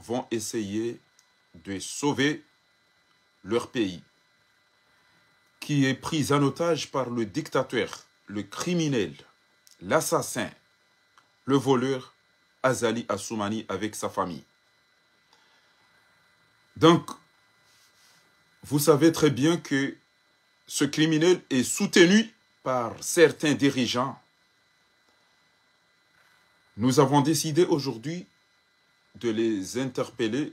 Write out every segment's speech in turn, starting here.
vont essayer de sauver leur pays, qui est pris en otage par le dictateur, le criminel, l'assassin, le voleur Azali Assoumani avec sa famille. Donc, vous savez très bien que ce criminel est soutenu par certains dirigeants. Nous avons décidé aujourd'hui de les interpeller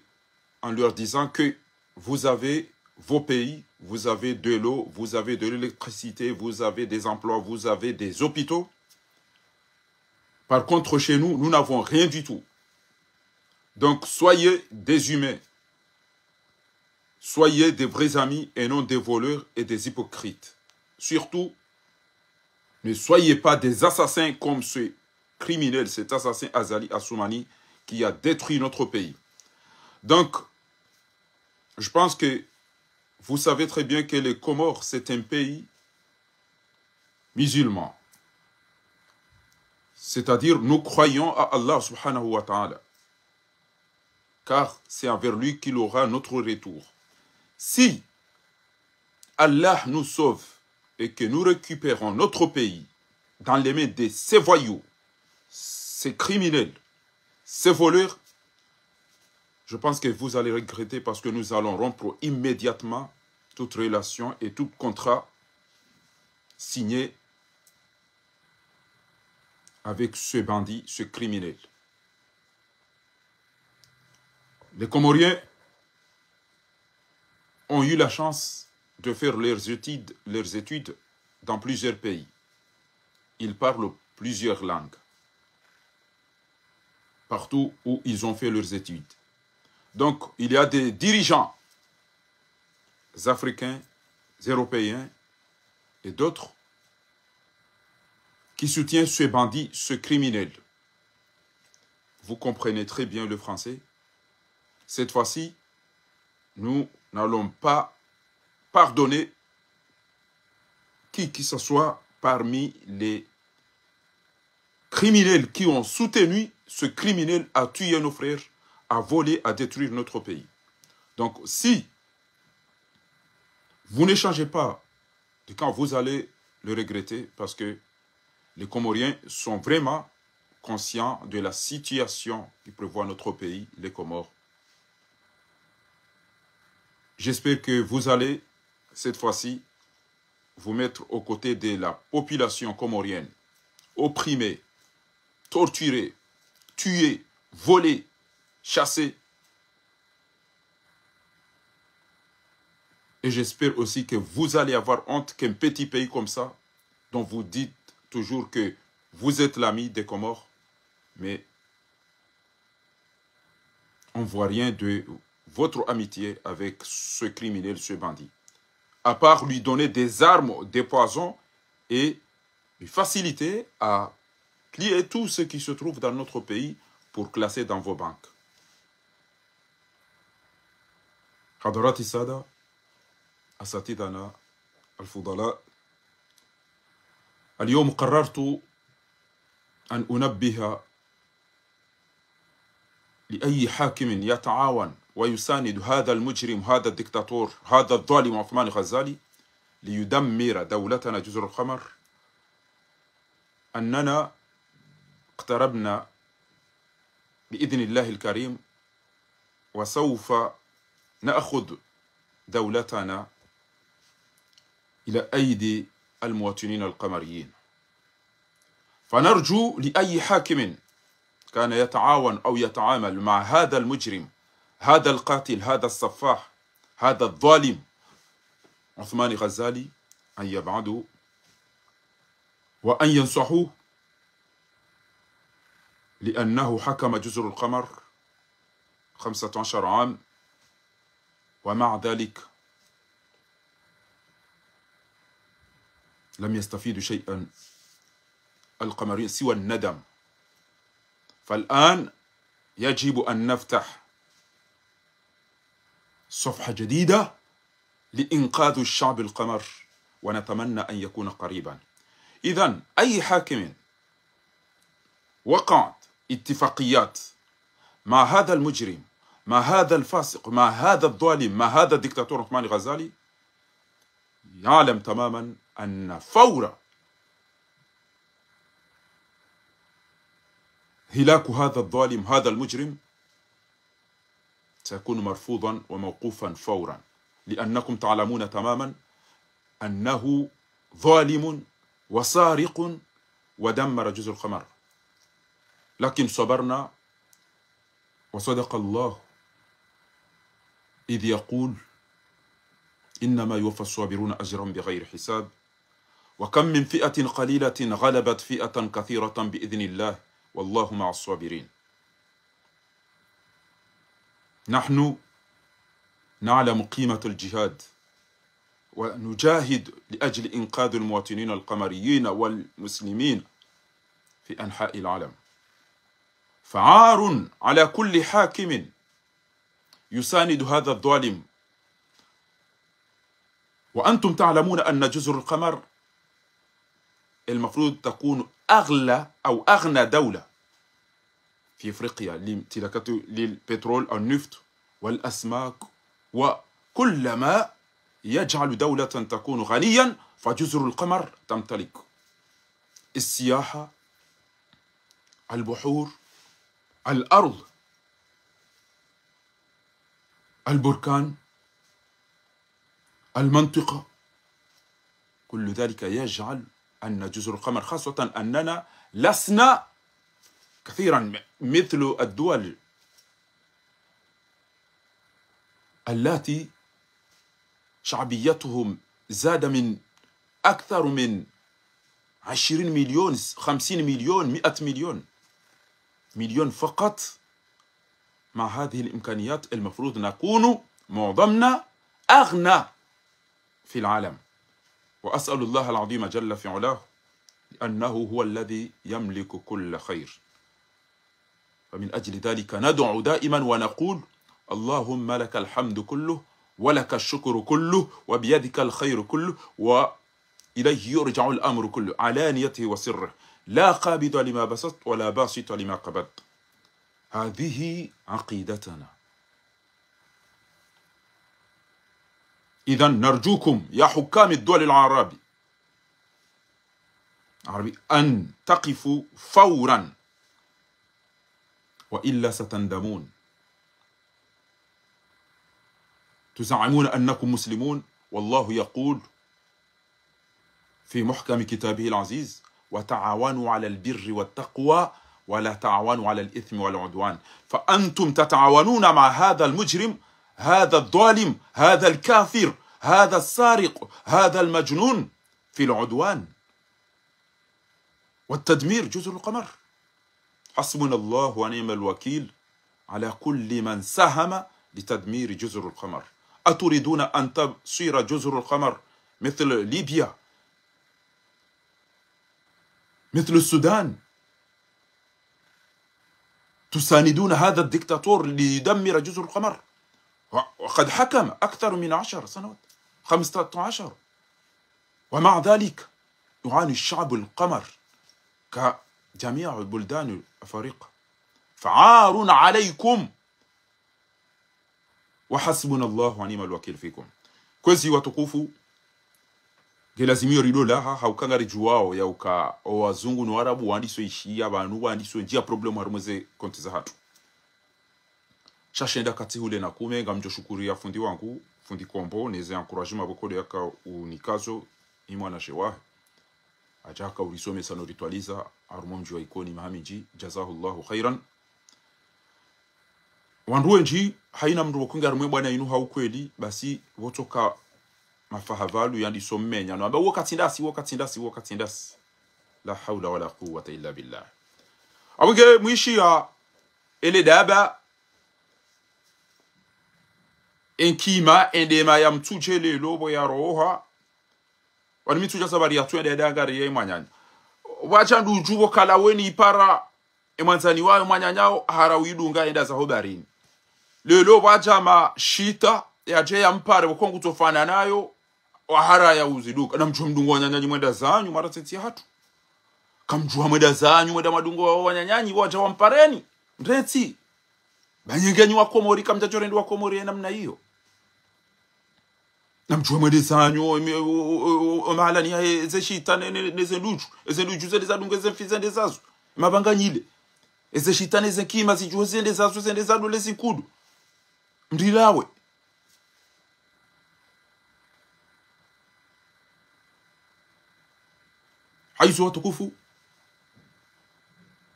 en leur disant que vous avez vos pays, vous avez de l'eau, vous avez de l'électricité, vous avez des emplois, vous avez des hôpitaux. Par contre, chez nous, nous n'avons rien du tout. Donc, soyez des humains. Soyez des vrais amis et non des voleurs et des hypocrites. Surtout, ne soyez pas des assassins comme ce criminel, cet assassin Azali Assoumani qui a détruit notre pays. Donc, je pense que vous savez très bien que les Comores, c'est un pays musulman. C'est-à-dire, nous croyons à Allah subhanahu wa ta'ala. Car c'est envers lui qu'il aura notre retour. Si Allah nous sauve et que nous récupérons notre pays dans les mains de ces voyous, ces criminels, ces voleurs, je pense que vous allez regretter parce que nous allons rompre immédiatement toute relation et tout contrat signé avec ce bandit, ce criminel. Les Comoriens ont eu la chance de faire leurs études dans plusieurs pays. Ils parlent plusieurs langues, partout où ils ont fait leurs études. Donc, il y a des dirigeants africains, européens et d'autres qui soutiennent ce bandit, ce criminel. Vous comprenez très bien le français. Cette fois-ci, nous n'allons pas pardonner qui que ce soit parmi les criminels qui ont soutenu ce criminel à tuer nos frères, à voler, à détruire notre pays. Donc, si vous ne changez pas de camp, vous allez le regretter parce que les Comoriens sont vraiment conscients de la situation qui prévoit notre pays, les Comores. J'espère que vous allez, cette fois-ci, vous mettre aux côtés de la population comorienne, opprimée, torturée, tuée, volée, chassée. Et j'espère aussi que vous allez avoir honte qu'un petit pays comme ça, dont vous dites toujours que vous êtes l'ami des Comores, mais on ne voit rien de votre amitié avec ce criminel, ce bandit. À part lui donner des armes, des poisons et lui faciliter à plier tout ce qui se trouve dans notre pays pour classer dans vos banques. حضرات السادة أساتذتنا الفضلاء، اليوم قررت أن أنبه لأي حاكم يتعاون ويساند هذا المجرم، هذا الدكتاتور، هذا الظالم عثمان غزالي ليدمر دولتنا جزر القمر، أننا اقتربنا بإذن الله الكريم وسوف نأخذ دولتنا إلى أيدي المواطنين القمريين. فنرجو لأي حاكم كان يتعاون أو يتعامل مع هذا المجرم، هذا القاتل، هذا السفاح، هذا الظالم عثمان غزالي أن يبعدوا وأن ينصحوه، لأنه حكم جزر القمر 15 عام ومع ذلك لم يستفيدوا شيئا القمريين سوى الندم. فالآن يجب أن نفتح صفحة جديدة لإنقاذ الشعب القمر، ونتمنى أن يكون قريبا. إذن أي حاكم وقعت اتفاقيات مع هذا المجرم، ما هذا الفاسق، ما هذا الظالم، ما هذا الدكتاتور عثمان الغزالي، يعلم تماما أن فور هلاك هذا الظالم هذا المجرم سيكون مرفوضا وموقوفا فورا، لأنكم تعلمون تماما أنه ظالم وسارق ودمر جزر القمر. لكن صبرنا، وصدق الله إذ يقول إنما يوفى الصابرون أجرهم بغير حساب. وكم من فئة قليلة غلبت فئة كثيرة بإذن الله والله مع الصابرين. نحن نعلم قيمة الجهاد ونجاهد لأجل إنقاذ المواطنين القمريين والمسلمين في أنحاء العالم. فعار على كل حاكم يساند هذا الظالم، وأنتم تعلمون أن جزر القمر المفروض تكون أغلى أو أغنى دولة في إفريقيا لامتلاكاته للبترول النفط والأسماك وكل ما يجعل دولة تكون غنيا، فجزر القمر تمتلك السياحة، البحور، الأرض، البركان، المنطقة، كل ذلك يجعل أن جزر القمر، خاصة أننا لسنا كثيرا مثل الدول التي شعبيتهم زاد من أكثر من 20 مليون 50 مليون 100 مليون فقط. مع هذه الإمكانيات المفروض نكون معظمنا أغنى في العالم، وأسأل الله العظيم جل في علاه لأنه هو الذي يملك كل خير. فمن أجل ذلك ندعو دائما ونقول اللهم لك الحمد كله ولك الشكر كله وبيدك الخير كله وإليه يرجع الأمر كله علانيته وسره، لا قابض لما بسطت ولا باسط لما قبضت. هذه عقيدتنا. إذن نرجوكم يا حكام الدول العربي أن تقفوا فورا، وإلا ستندمون. تزعمون أنكم مسلمون، والله يقول في محكم كتابه العزيز وتعاونوا على البر والتقوى ولا تعاونوا على الإثم والعدوان. فأنتم تتعاونون مع هذا المجرم، هذا الظالم، هذا الكافر، هذا السارق، هذا المجنون في العدوان والتدمير جزر القمر. حسبنا الله ونعم الوكيل على كل من ساهم لتدمير جزر القمر. أتريدون أن تصير جزر القمر مثل ليبيا، مثل السودان؟ تساندون هذا الدكتاتور ليدمر جزر القمر، وقد حكم أكثر من 10 سنوات 15، ومع ذلك يعاني الشعب القمر كجميع البلدان الأفارقة. فعار عليكم، وحسبنا الله ونعم الوكيل فيكم. kwezi watukufu gelazimio rilo laha haukangari juwao ya uka wazungu na Arabu wandiso ishia banu wandiso njia problem harumeze konti za hatu shashenda kati hule na kume ngamjo shukuria fundi wangu fundi kombo neze encouragement bokode yaka unikazo imwana shewa ajaka ulisome sana ritualiza arumomji wa ikoni mahamiji jazahullahu khairan. Wanduenji haina mndu wakunga rumwe bwana inu haukweli basi wotoka mafahavalu yandi sommenya no amba wakatindasi la haula wala quwwata illa billah. Awige mwishi ya ele daba enkima endema ya mtujele lobo ya roha wani mituja sabari ya tuende dagari ya imanyanya wacha ndujugo kala weni ipara emanzani wayo manyanyao harawidunga enda za hobarini lelo wacha ma shita ya je ya mpare wakongu tofana nayo wahara ya uziduka na mchwa mdungo wanyanyanyi mwenda zanyu mara teti hatu kamjua mwenda zanyu mwenda madungo wanyanyanyi wacha wampareni mreti banyengenyi wa Komori kama mtachorendi wa Komori namna hiyo namjua mwende zanyo mahala ni ze shitane neze luju zende zadunge ze mfizende zazo mabanganyile eze shitane ze kima zijuwe zende zazo zende zadu lezi kudu mdilawe haizo watukufu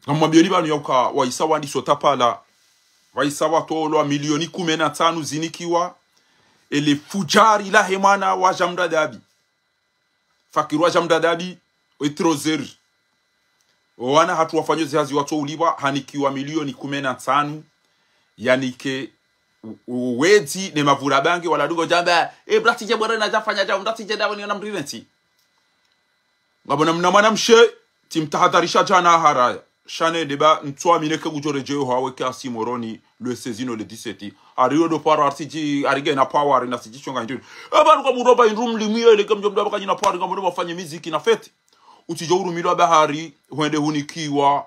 ngamwambieni banu yauka waisawa ndi sotapala waisawa tolo milioni 15 zinikiwa ele fujari la hemana wa Jamdadabi fakiru wa Jamdadabi etrozeri wana hatu wafanyozi hazi watu uliwa hanikiwa milioni 15 yanike wedi ne mavura bangi wala dugo jamba brati jabora na jafanya jamu ndati jedawe ni namrirenti ngabona mnamana mshe timtahadharisha jana haraya shane deba ntwa mineke gujorejeo hawe kasi moroni le sezino le 17 ariyo do paro artiji arige na power na siji chonga ndini abantu kwa muroba indrum limie le kamjo mdaba kanyina power ngamo bafanye muziki na fete utijo urumiro bahari wende hunikiwa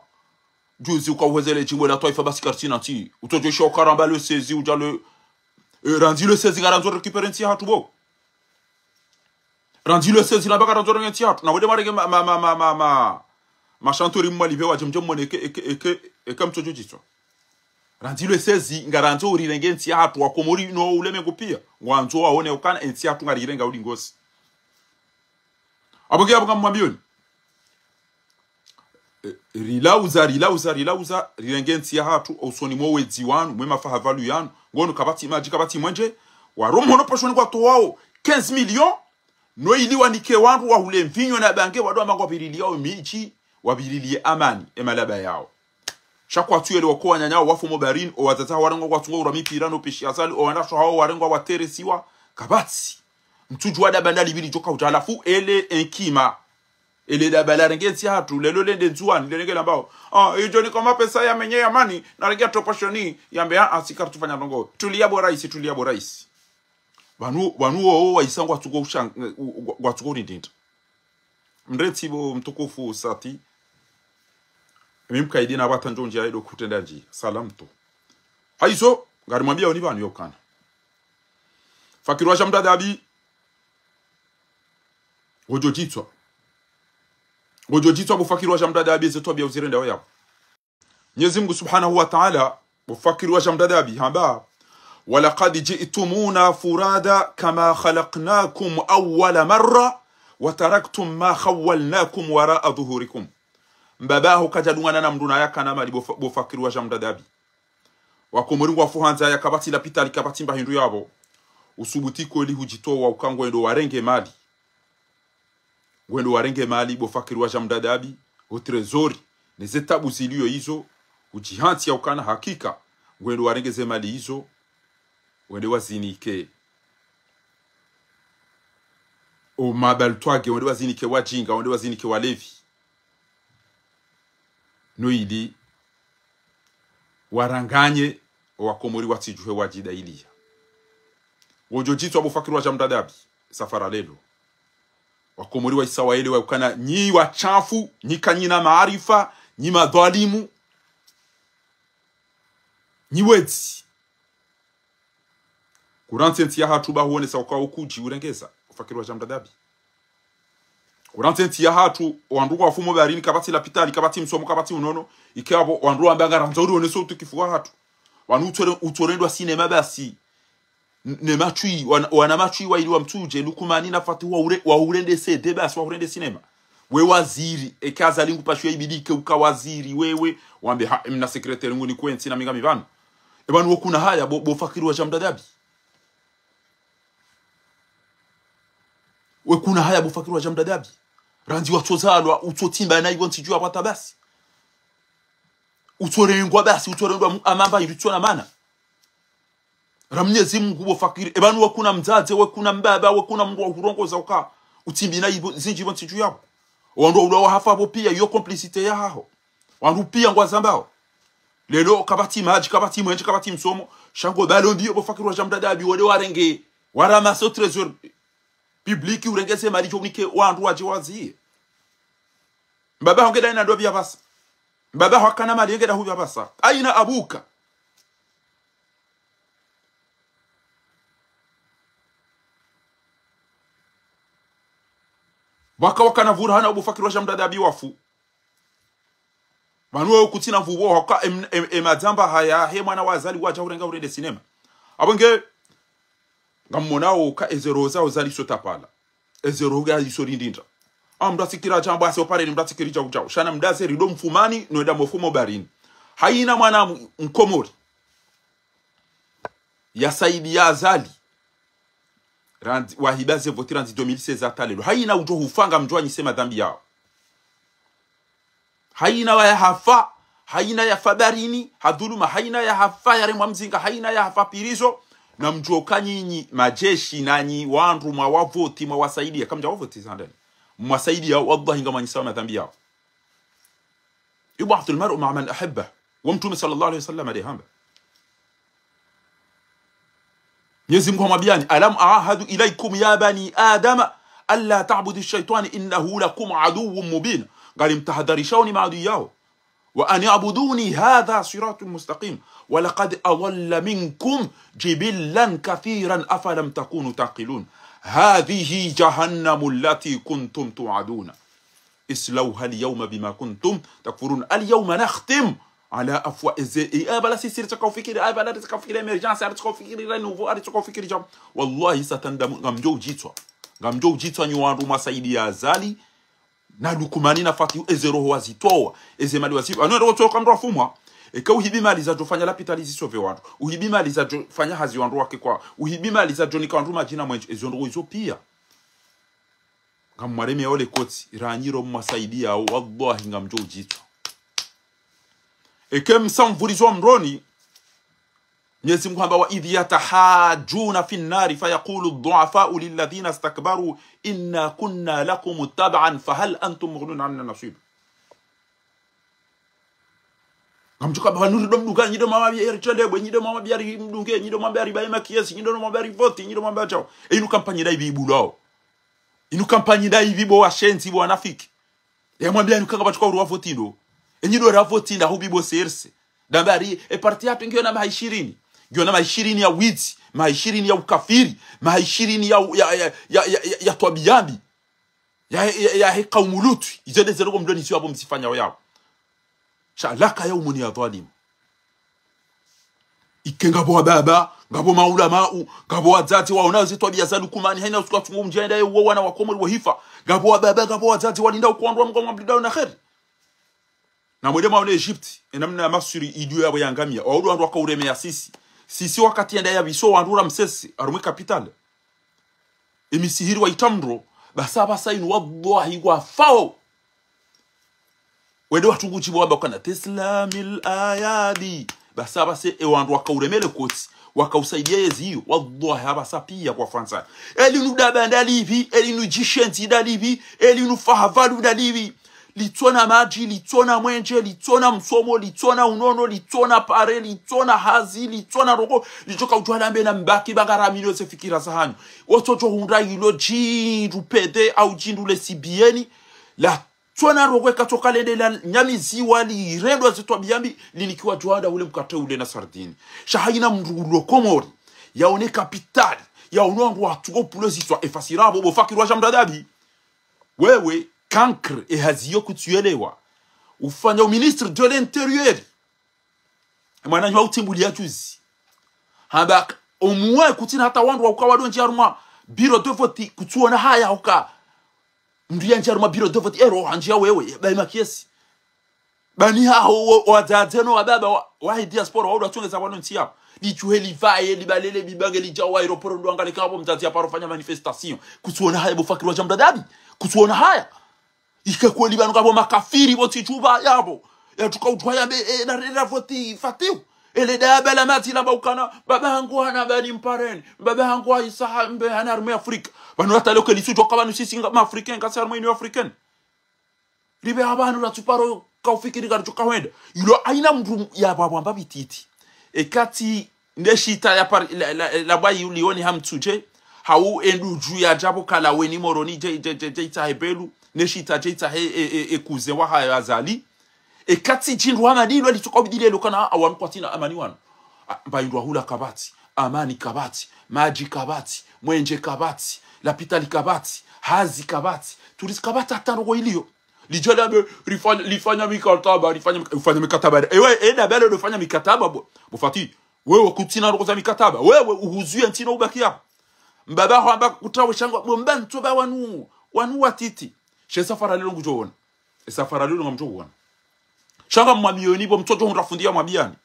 juzi ukawezele chimwe la taifa basi kartina ti utojo shokaramba le sezi uja le randi le sezi garanzo récupérer nti hatubo randi le sezi na baka garanzo nti hatu na wede marege ma chantori mwa libe wa jemjom moneke eke mtojo jitwa randi le sezi ngaranzo urirenge nti hatu wa Komori no uleme kupia ngwanzo waone ukana nti hatu ngarirenga uli ngosi aboge abanga mwambioni rilauza rirengensi ya hatu usoni mwowe ziwanu mwema fahavalu yanu ngono kabati maji kabati mwenje waromo no poshoni kwa toao 15 million no iliwa nike wangu wa ule mvinyo na bange wado amangwa birili yao michi wabirilie amani emalaba yao shakwa tuele wakoa nyanyao wafu mobarin o watata warengo kwa tungo urami pirano peshi asali o wanasho hao warengo wa teresiwa kabati mtuju wada bandali bili joka utalafu ele enkima ele da balarengensi hatu lelo lende nzuani lengela mbao hiyo ni kama pesa ya menye ya mani na regia toposhoni yambe asikar tufanya ndongo tulia boraisi banu o waisangwa tugo ushang gwatugo ndinda mretibo mtukufu sati mimkaidi na batanjo njia edo kutenda nji salam to haizo ngari mwambia oni banu yokana fakiru wa Jamdadabi Gojojitwa bufakiru wa Jamdadabi zetu bia uzirenda wao. Mwenyezi Mungu Subhanahu wa Ta'ala bufakiru wa Jamdadabi hamba walaqad ji'tumuna furada kama khalaqnakum awwala marra wa taraktum ma khawwalnakum wara'a dhuhurikum. Mbabahu kajadungana na mduna yaka na mali bufakiru wa Jamdadabi. Wakomori wa fuhanza yakabati la pitali kabati mba hindu yabo. Usubutiko ili hujitoa ukangwa ndo warenge mali. Wendo warenge mali bofakiru wa Jamdadabi o trezori ne zetabu zilio hizo ujihanti ya ukana hakika wendo warenge ze mali hizo wendo wazinike o mabaltwage wendo wazinike wajinga wendo wazinike walevi no ili waranganye wakomori watijuhe wajida ilia wojojitwa bofakiru wa Jamdadabi safara lelo Wakomori wa Israeli wa ukana nyi wachafu, nyi kanyina maarifa, nyi madhalimu, nyi wezi. Kurantenti ya hatu ba huone sa kwa ukuji urengeza ufakiru wa Jamdadabi. Kurantenti ya hatu wandugu wa fumo barini kabati la pitali kabati msomo kabati unono ikeabo wandugu wa mbanga ranzori oneso utukifuwa hatu. Wanu utorendwa sinema basi. Ne machui wana machui wa ili wa mtuje lukumani na fatu wa urende sede basi wa urende sinema we waziri ekaza lingu pashwe ibidike ukawaziri wewe wambe mna secretary nguni kwenzi na minga mivano ebanu kuna haya bofakiru wa Jamdadabi we kuna haya bofakiru wa Jamdadabi randi wa tozalwa utotimba na ibon tijua pata basi utorengwa basi utorengwa amamba yitona mana Ramnyezi Mungu bofakiri ebanu wakuna mzaze wakuna mbaba wakuna mndu wa kurongoza uka utimbi na ibo zinji bonti juu yabo wandu ulo hafa bo pia yo complicité ya hao wandu pia ngwazambao lelo kabati maji kabati mwenje kabati msomo shango balombi bofakiri wa Jamdadabi wode warenge warama so trésor public urengeze mali jonike wandu waje wazie mbaba hongeda ina ndo bia basa mbaba hakana mali ngeda hubia basa aina abuka waka wakana vura hana ubufakiri wa shamdadabi wafu manuwe kutina vubo haka emadzamba haya he mwana wazali waja urenga urende sinema abonge ngamonao ka ezeroza uzali sotapala ezeroga isorindinda amdasikira jambo ase opare mdasikiri cha kuchao shana mdaze rido mfumani noenda mofumo barini haina mwana mkomori ya Saidi ya Azali wahibaze votira nzi 2016 atalelo haina ujo hufanga mjua nisema dhambi yao haina ya hafa haina ya fabarini hadhuluma haina ya hafa ya remwa mzinga haina ya hafa pirizo na mjoka nyinyi majeshi nanyi wandu mwa wavoti mwa wasaidia kama mja wavoti zandani mwa saidia wallahi ngama nisema madhambi yao yubathul mar'u ma'a man ahabba wa mtume sallallahu alayhi wasallam alihamba Mwenyezi Mungu amwambiani alam ahadu ilaykum ya bani adama alla ta'budu ash-shaytana innahu lakum aduwwun mubin قال امتحذرشوني مع دياه وأن يعبدوني هذا صراط مستقيم ولقد أضل منكم جبلا كثيرا أفلم تكونوا تعقلون هذه جهنم التي كنتم توعدون اسلوها اليوم بما كنتم تكفرون اليوم نختم على أفواه أبلا سيسير تكو فكري أبلا تكو فكري إمرجانس أبلا تكو فكري رنوفو أبلا تكو فكري جام والله ستندم غمجو جيتوا نيوان روما سيدي يا زالي na lukumani na fati ezero wazitoa ezemali wasifu ano ndo toka ndo afumwa eka uhibimali za jofanya lapitalizi sove wandu uhibimali za jofanya hazi wandu wake kwa uhibimali za joni kwa nduma jina mwenje ezo ndo izo pia ngamwareme ole koti ranyiro mwasaidia wallahi ngamjo ujito eke msamvurizo mroni Mwenyezi Mungu wa idh yatahajuna fi an-nar fayaqulu ad-du'afa'u lilladhina istakbaru inna kunna lakum tab'an fahal antum mughnun 'anna nasib ngamjuka ba nuri dom duga nyido mama bi erchelebwe nyido mama bi ari mdunge nyido mama bi ari bayema kiesi nyido mama bi ari vote nyido mama chao inu kampanye dai bibulao inu kampanye dai bibo wa shenzi bo anafiki yamwambia inu kanga bachukua ruwa votindo nyido ra votinda hubibo serse dambari e parti yapi ngio na 20 ngio na 20 ya wizi 20 ya ukafiri 20 ya twabiambi ya qaumulutu izende zero mdoni sio hapo msifanya yao shalaka ya umuni ya dhalim ikenga bo baba ngabo maulama ngabo wazati waona zitwabia za lukumani haina usikwa tungu mjenda yao wana wakomori wahifa ngabo baba ngabo wazati walinda kuondwa mgongo mblidao na khair na mwede maone Egypt enamna masuri idio yabo yangamia waudu wandu wakauremea sisi wakati enda ya biso wandura msesi arumwe capital emisihiri wa itamro basa inu wallahi wa fao wede watu nguchibo waba kana teslamil ayadi basa wandu wakauremele koti wakausaidia yeziyo wallahi abasa pia kwa Fransa elinu dabanda livi elinu jishenti dalivi elinu fahavalu dalivi litona maji, litona mwenje, litona msomo, litona unono, litona pare, litona hazi, litona rogo, litoka utualambe na mbaki bagara milio se fikira sahanyo. Ototo hunda ilo jindu pede au jindu le sibieni, la tona rogo katoka lende la nyamizi wali rendo zitwa biyambi, linikiwa juada ule mkate ule na sardini. Shahina mrulo komori, yaone kapitali, yaone wangu watugo pulo zitwa efasirabo, bofakirwa jamdadabi. Wewe, cancre et hazio kutuelewa ufanya ministre de l'intérieur mwana nywa utimbulia juzi hamba omwe kutina hata wandu wakawa donji aruma bureau de vote kutuona haya uka ndiye njaruma bureau de vote ero hanjia wewe baima kiesi bani hao wadzadzeno wababa wa diaspora wadu atungeza wanonti yao lichuheli vae libalele bibange lijawa aeroport ndo angalika hapo mtazi hapa rufanya manifestation kutuona haya bofakirwa jamdadabi kutuona haya ikakweli banu kabo makafiri boti chuba yabo ya tukautwaya na voti fatiu ele daba la mati la baukana baba hangu hana bani mpareni baba hangu isa mbe hana arme Afrika banu hata leo kali sujo kabanu sisi ngama africain kasa arme ni africain libe abanu la tuparo kaufikiri garuka kwenda ilo aina mtu ya baba mbabititi ekati ndeshita ya la bayi ulioni hamtuje hau endu juu ya jabo kala weni moroni je hebelu neshita jeita ekuze wa haya azali ekati jindu wa madilo litoka bidile lokana awanu kwatina amani wanu mbayindwa hula kabati amani kabati maji kabati mwenje kabati lapita likabati hazi kabati tulisikabati atano ilio lijala lifanya mikataba lifanya mikataba ewe enda bale lifanya mikataba bofati wewe kutina roza mikataba wewe uhuzuye ntina ubaki hapo mbaba hamba kutawe shanga bomba ntoba wanu watiti she safara lelo ngujona safara lelo ngamjona shanga mwamioni bo mtoto hunrafundia mwabiani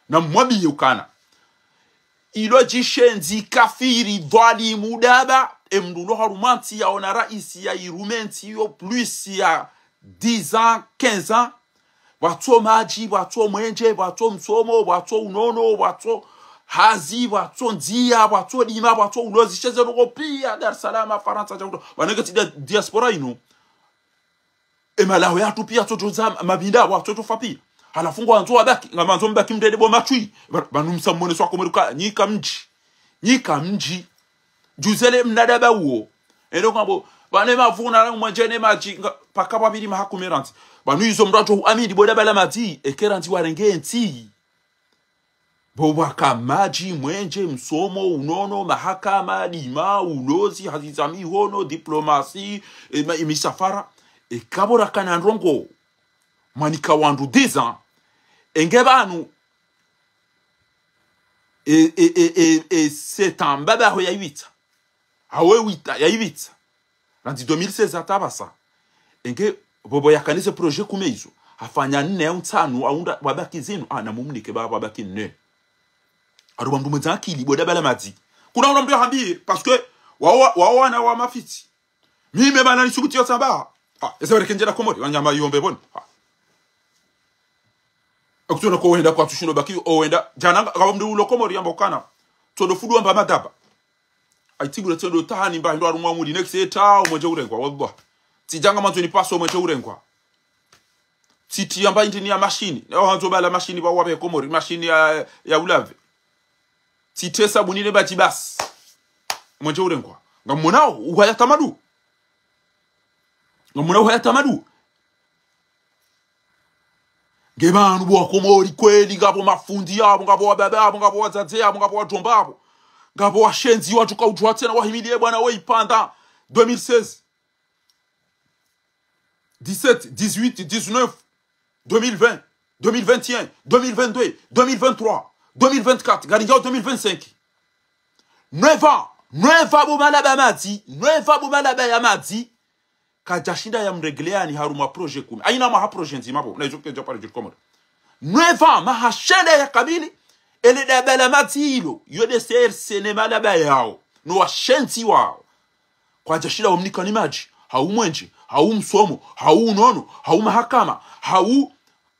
na mwabiye ukana ilo jishenzi kafiri vali mudaba emdulo harumanti ya ona raisi ya irumenti yo plus ya 10 ans 15 ans watu maji watu mwenje watu msomo watu unono watu hazi watu ndia watu lima watu ulozi sheze pia Dar es Salaam Faransa jago wanagati diaspora ino emalaho yatu pia totoza mabinda watu tofapi halafungu wanzo wabaki ngamanzo mbaki mdede bo matui banumsa mwone swa komeruka nyika mji juzele mnadaba uo endo kambo bane mavuna la mwenjene maji pakaba bili mahakumeranti banu izo mrato amidi boda bala mati ekeranti warenge nti boba maji mwenje msomo unono mahakama lima ulozi hazizami hono diplomasi imisafara ekabora kana ndrongo manika wandu 10 ans engebanu c'est un baba ho ya 8 awe 8 ya 8 randi 2016 atabasa enge bobo yakanise projet kumeizo afanya 4 5 aunda babaki zinu na mumnike baba babaki 4 aro bamdu mwenza akili boda bala mazi kuna una mdo hambie parce que wawa na wa mafiti mime bana nisubuti yo samba ese wale kenjera komori wanyama yombe boni akutuna ko wenda kwa tushino baki o wenda jana ngabamdu lokomori yambokana todo fudu amba madaba aitigura tendo tahani mba ndo arumwa muri next eta umweje urengwa wallah tijanga manzo ni paso umweje urengwa titi amba indini ya machine hanzo bala machine ba wabe komori machine ya ulave tite sabunile bati bas umweje urengwa ngamonao uhaya tamadu Gebanu bo komori kweli ngabo mafundi yabo ngabo wababa yabo ngabo wazaze yabo ngabo wajomba yabo ngabo washenzi watu kaujwa tena wahimilie bwana wewe ipanda 2016 17 18 19 2020 2021 2022 2023 2024 garinga 2025 9 bo malaba mati 9 bo malaba ya mati kajashinda ya mregleani haruma projet kumi aina maha projet nzima bo na izo kejo pale jikomodo 9 ans mahashende ya kabili ele da bela matilo yode ser cinema la bayao no washenzi wao kwa jashinda wamnika ni maji hau mwenje hau msomo hau nono hau mahakama hau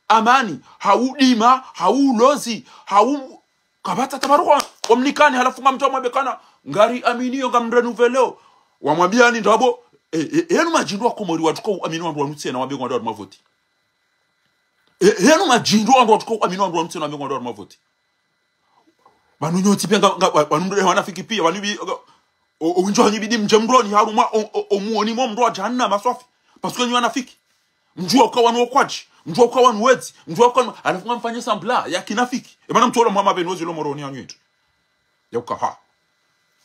amani hau dima hau lozi hau kabata tabaruka wamnikani halafu ngamto mwabekana ngari aminio ngamrenuvelo wamwambia ni ndabo yenu majindwa komori watuko amini wandu wanutse na wabengo wandu mavoti yenu majindwa wandu watuko amini wandu wanutse na wabengo wandu mavoti banu nyoti penga banumre wanafiki pia banubi onjo nyibidi mjemroni haruma omuoni mo mro janna maswafi parce que nyu wanafiki mjua kwa wanu okwaji mjua kwa wanu wezi mjua kwa anafunga mfanye sambla ya kinafiki bana mtola mama benozi lo moroni yanyu yetu yakuka ha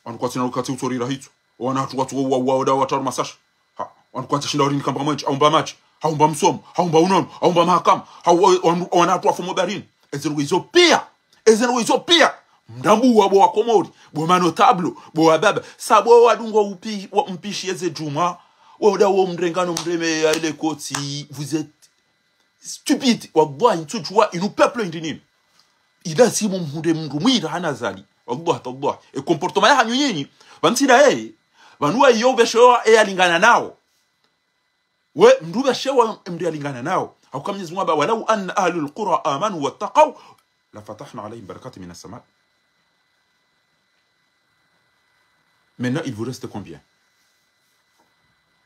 anu kwa tina ukati utorira hitu wana watu wa watu masasha wanakuwa tashinda orini kamba mwenje aumba maji aumba msomo aumba unono aumba mahakama wana watu afumo barini ezenu izo pia mdambu wabo wa komori bo manotablo bo wababa sabo wadungo upi mpishi eze juma wada wo mrengano mreme ya ile koti vous êtes stupide wabwa intujua inu peuple indinini ida simu mhunde mndu mwira hanazali Allah e comportement ya hanyunyi bantira banua iyo besho alingana nao we mdube shewa mdi alingana nao au kama Mwenyezi Mungu walau anna ahlul qura amanu wattaqaw la fatahna alayhim barakatin minas sama. Maintenant il vous reste combien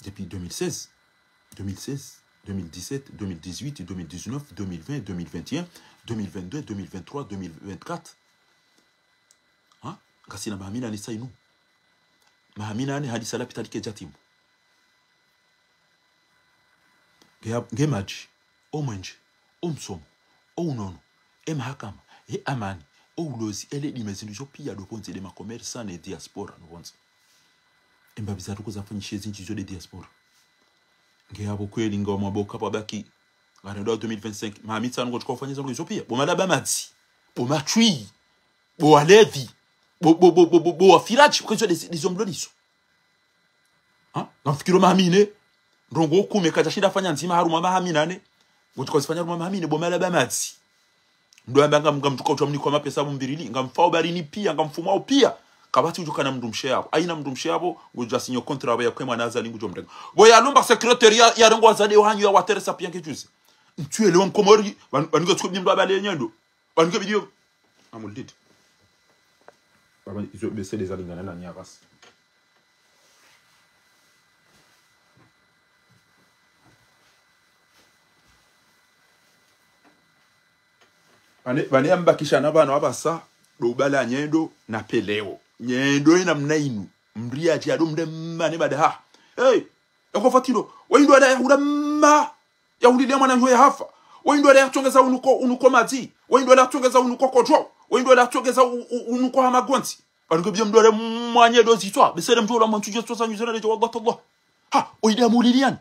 depuis 2016 2017 2018 2019 2020 2021 2022 2023 2024 hein kasina mahamina ni sainu mahamina ni hadisa la pitalike jatimu gemaji o mwenje o msomo o unono e mahakama e amani o ulozi ele dimezindu jo pia do konze de makomersa ne diaspora no konze embabiza tukuzafanyisha izinji zo de diaspora ngeyabo kweli ngoma boka babaki ngana 2025 mahamitsa ngo tukufanya zo Ethiopia bomalaba matsi bomatwi bo alevi bo afirachi kwa des ombloniso ha nafikiro mahamine ndongo kume kaja shinda fanya nzima haruma mahaminane ngo tukufanya haruma mahamine bomalaba matsi ndo ambanga mtuka utamni kwa mapesa mumbirili ngamfao barini pia ngamfumao pia kabati ujukana mndumshe yabo aina mndumshe yabo ngoja sinyo kontra aba yakwe mwanaza lingu jomrenga boya lumba secretariat ya rengo azade wanyu ya wateresa pia ngejuze ntuele won komori banuga tukubye ndo abale nyendo banuga bidio amuldit baba izo bese des alingana na nyagas bane ambakisha nabana abasa do bala nyendo na peleo nyendo ina mnainu mria ati adumde mane badaha hey yako fatilo waindo ada hudama ya ulile mwana nyoya hafa waindo ada yatongeza unuko mazi waindo ada yatongeza unuko kodro waindo ada yatongeza unuko hamagonti bango byo mdole mwanye dozi twa besere mtola mantuje twa sanyuzana de wallahi Allah ha oida mulilian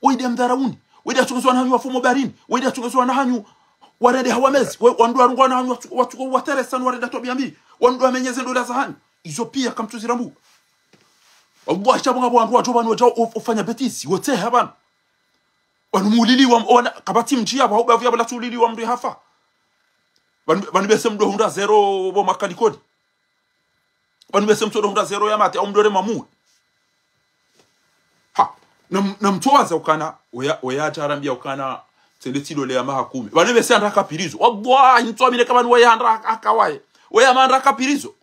oida mdarauni oida yatongezwa na hanyu wafumo barini oida yatongezwa na hanyu warede hawamezi wandu arungwa na hanyu watu wateresa warede tobiambi wandu amenyeze ndo za hanyu izo pia kamtuzirambu Allah chabanga bwandu wajo banu wajo ufanya betisi wote habana wanumulili wa kabati mjia ba hoba vya bala tulili wa mri hafa banu bese mdo hunda zero bo makali kodi banu bese mdo hunda zero ya mate au mdore mamu ha na mtoaza ukana oya tarambia ukana tendetilo le amaha 10 banu bese andaka pirizo wallahi ntwamile kama waya andaka akawaye oya mandaka pirizo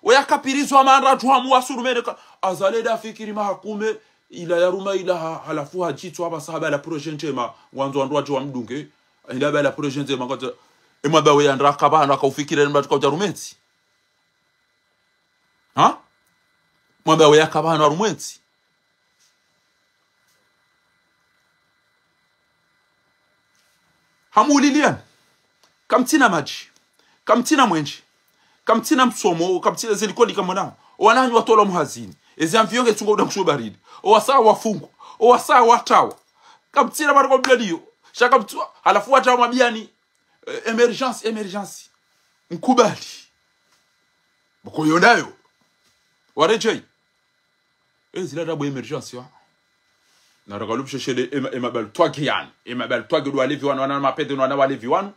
oya kapirizo amandra tuhamu wasurumene azaleda fikiri mahakume ila yaruma ila halafu hajitwa abasahaba la projet njema wanzo andwaje wa mdunge ila bala projet njema ngoja emaba we andra kabana akaufikira namba tukauja rumeti ha mwamba we akabana rumeti hamulilian kamtina maji kamtina mwenji kamtina msomo kamtina zelikoli kamona wananyu watola muhazini ezamviyonge tungo udakushubaridi owasa wafungu owasa watawa kamtina barako bladiyo shaka mtua halafu watawa mabiani emergency mkubali bako yonayo warejei zila dabo emergency wa na ragalubshe shede emabal twagian emabal twagdo alevi wana mapede wana walevi wanu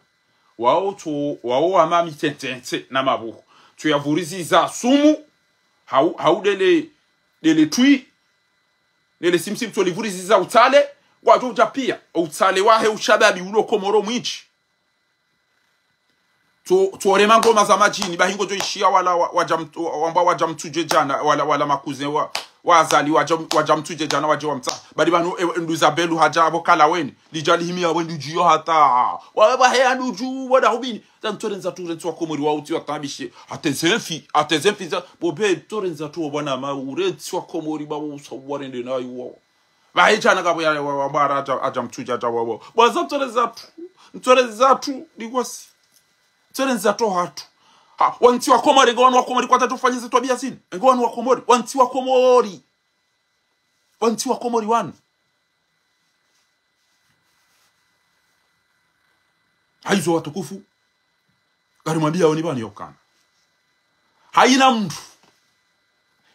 wao amami tentente na mabuku tuyavurizi za sumu haudele dele tui dele simsim tulivurizi za utale wajo japia utale wahe ushababi ulo komoro mwinchi tuore mangoma za majini bahingo jo ishia wala wajamtuje jana wala makuze wazali wajamtuje jana waje wamta bali banu nduzabelu hajabo kala weni lijali himia wendu jiyo hata waba he anuju wada hubini tantorenza turenzo komori wa uti watabishe atezemfi za bobe torenza tu bwana ma urenzo komori ba usawarende nayo bahe jana gabo ya wabara ajamtuje ajawo baza torenza tu digwasi torenza to hatu ha wanti wa komori ngwanu wa komori kwa tatufanyize twabia sini ngwanu wa komori wanti wa komori wan haizo watukufu garimwambia oni bani yokana haina mtu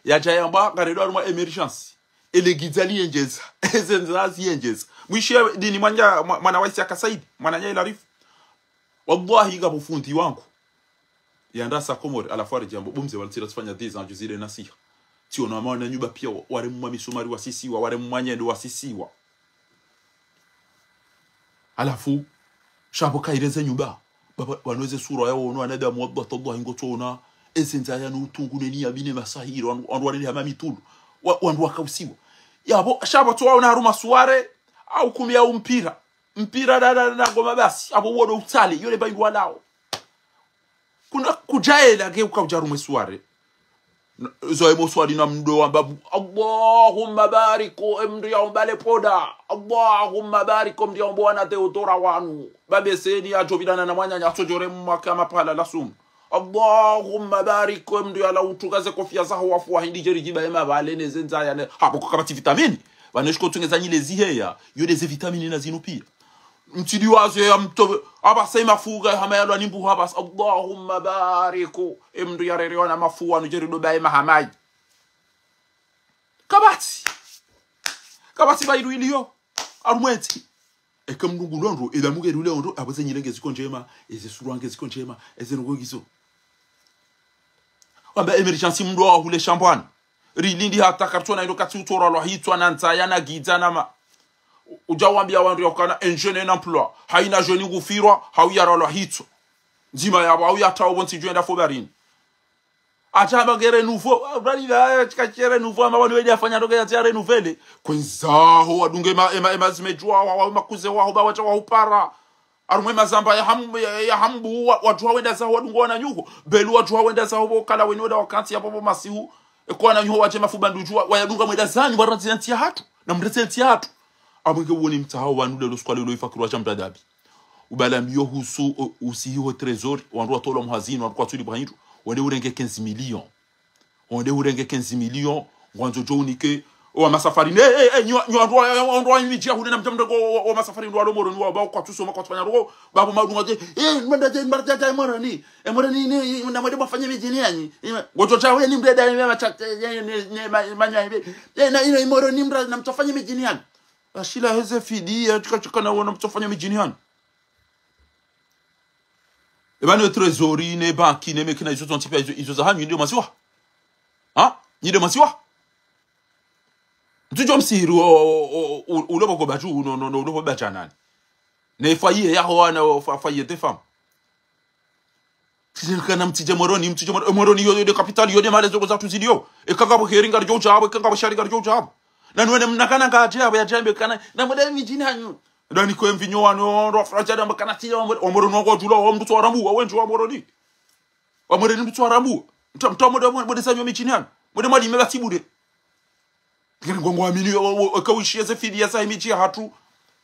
yajayamba garedo aruma emergency elegizali yenjeza ezenzazi yenjeza mwishe dini mwana waisi akasaidi mwana nyai larifu wallahi gabufundi wangu yandasa komori alafari jambo bumze walitira tufanya these anju zile nasiha tio na maana nyuba pia wale mwa misumari wasisiwa wale mwanyendo wasisiwa alafu shabo kaireze nyuba baba wanweze sura yao ono anada muwadda Allah ingotona esenza ya nutungu neni yabine masahiro anwale hamami tulu wandu wakausiwa yabo shabo to waona haruma suare au kumia mpira dada ngoma basi abo wodo utali yole bayi walao kuna kujaela geuka ujarume suare zoemo swali na mdo ambabu Allahumma bariko emri ombale poda Allahumma bariko mri ombo ana teodora wanu babe sedi ajobidana na mwanya nyasojore mwaka mapala la sumu Allahumma barik mndu yala utugaze kofia zaho wafu wahindi jeri jiba ema vale nezenza ya ne hapo kukabati vitamini vaneshko tungeza nyile ziheya yode ze vitamini na zinu pia mtidi wazo ya mto aba sema fuga hama yalwa nimbu haba Allahumma barik mndu yareriona mafuwa nujeri doba ema hamai kabati bairu iliyo arumweti comme nous voulons et la mugue roulé en dos après c'est ngezi konjema et c'est souvent ngezi konjema et c'est ngo gizo amba emergency mndo wa hule champagne rilindi hata kartona ndo kati utora lo hitwa nanta yana gidana ma ujawambia wandu yakana enjeune emploi haina joni gufirwa hawiyara lo hitwa nzima yabo hawiyata obonti joenda fobarini acha bagere nouveau brali va chikachere nouveau amabano wedi afanya ndoga ya tiare nouvelle kwenzaho wadunge ema zimejua wa makuze wao ba wacha upara arumwe mazamba ya hambu watu wawenda za wadungo na nyuko belu watu wawenda za hobo kala wenoda wakati hapo masihu kwa na nyuho wache mafuba ndujua wayadunga mweda zanyu baranti hatu na mresenti hatu abunge woni mtahao wanude lo skwale lo ifakirwa chamda dabi ubala miyo husu usiho trésor wandu watolo mhazini wandu kwatuli bwanyitu wende urenge 15 millions wende urenge 15 millions ngwanzo jonike o masafari nyo ndo imijia hunena mtamdo o masafari ndo alomoro ni ba kwa tusoma kwa tfanya ro babu madunga je mbarja morani morani ni na mwede bafanya mijini yanyi ngoto chawe ni mbreda ni manya na ina morani mbrada na mtafanya mijini yanyi ashila heze fidia chika na wana mtafanya mijini yanyi ebane trésori ne banki ne mekina izo tontipa izo za hanyu ndio masiwa ni de masiwa ntujo msiru ulobo ko baju no ulobo bajanani ne faye ya hoana faye te femme kana mtije moroni yo de capital yo de malezo ko za tuzidio e kanga bo heringa rjo jabo kanga bo shari rjo jabo na nwene mnakana ka jabo ya jambe kana na model mijini hanyu dani ko mvinyo wano ro fraja da makana ti omoro no ko julo o mtu arabu wa wenju omoro ni mtu arabu mode sanyo mijini hanyu mode mali mela tibude ngongo amini kawishi ze fidi ya sai michi hatu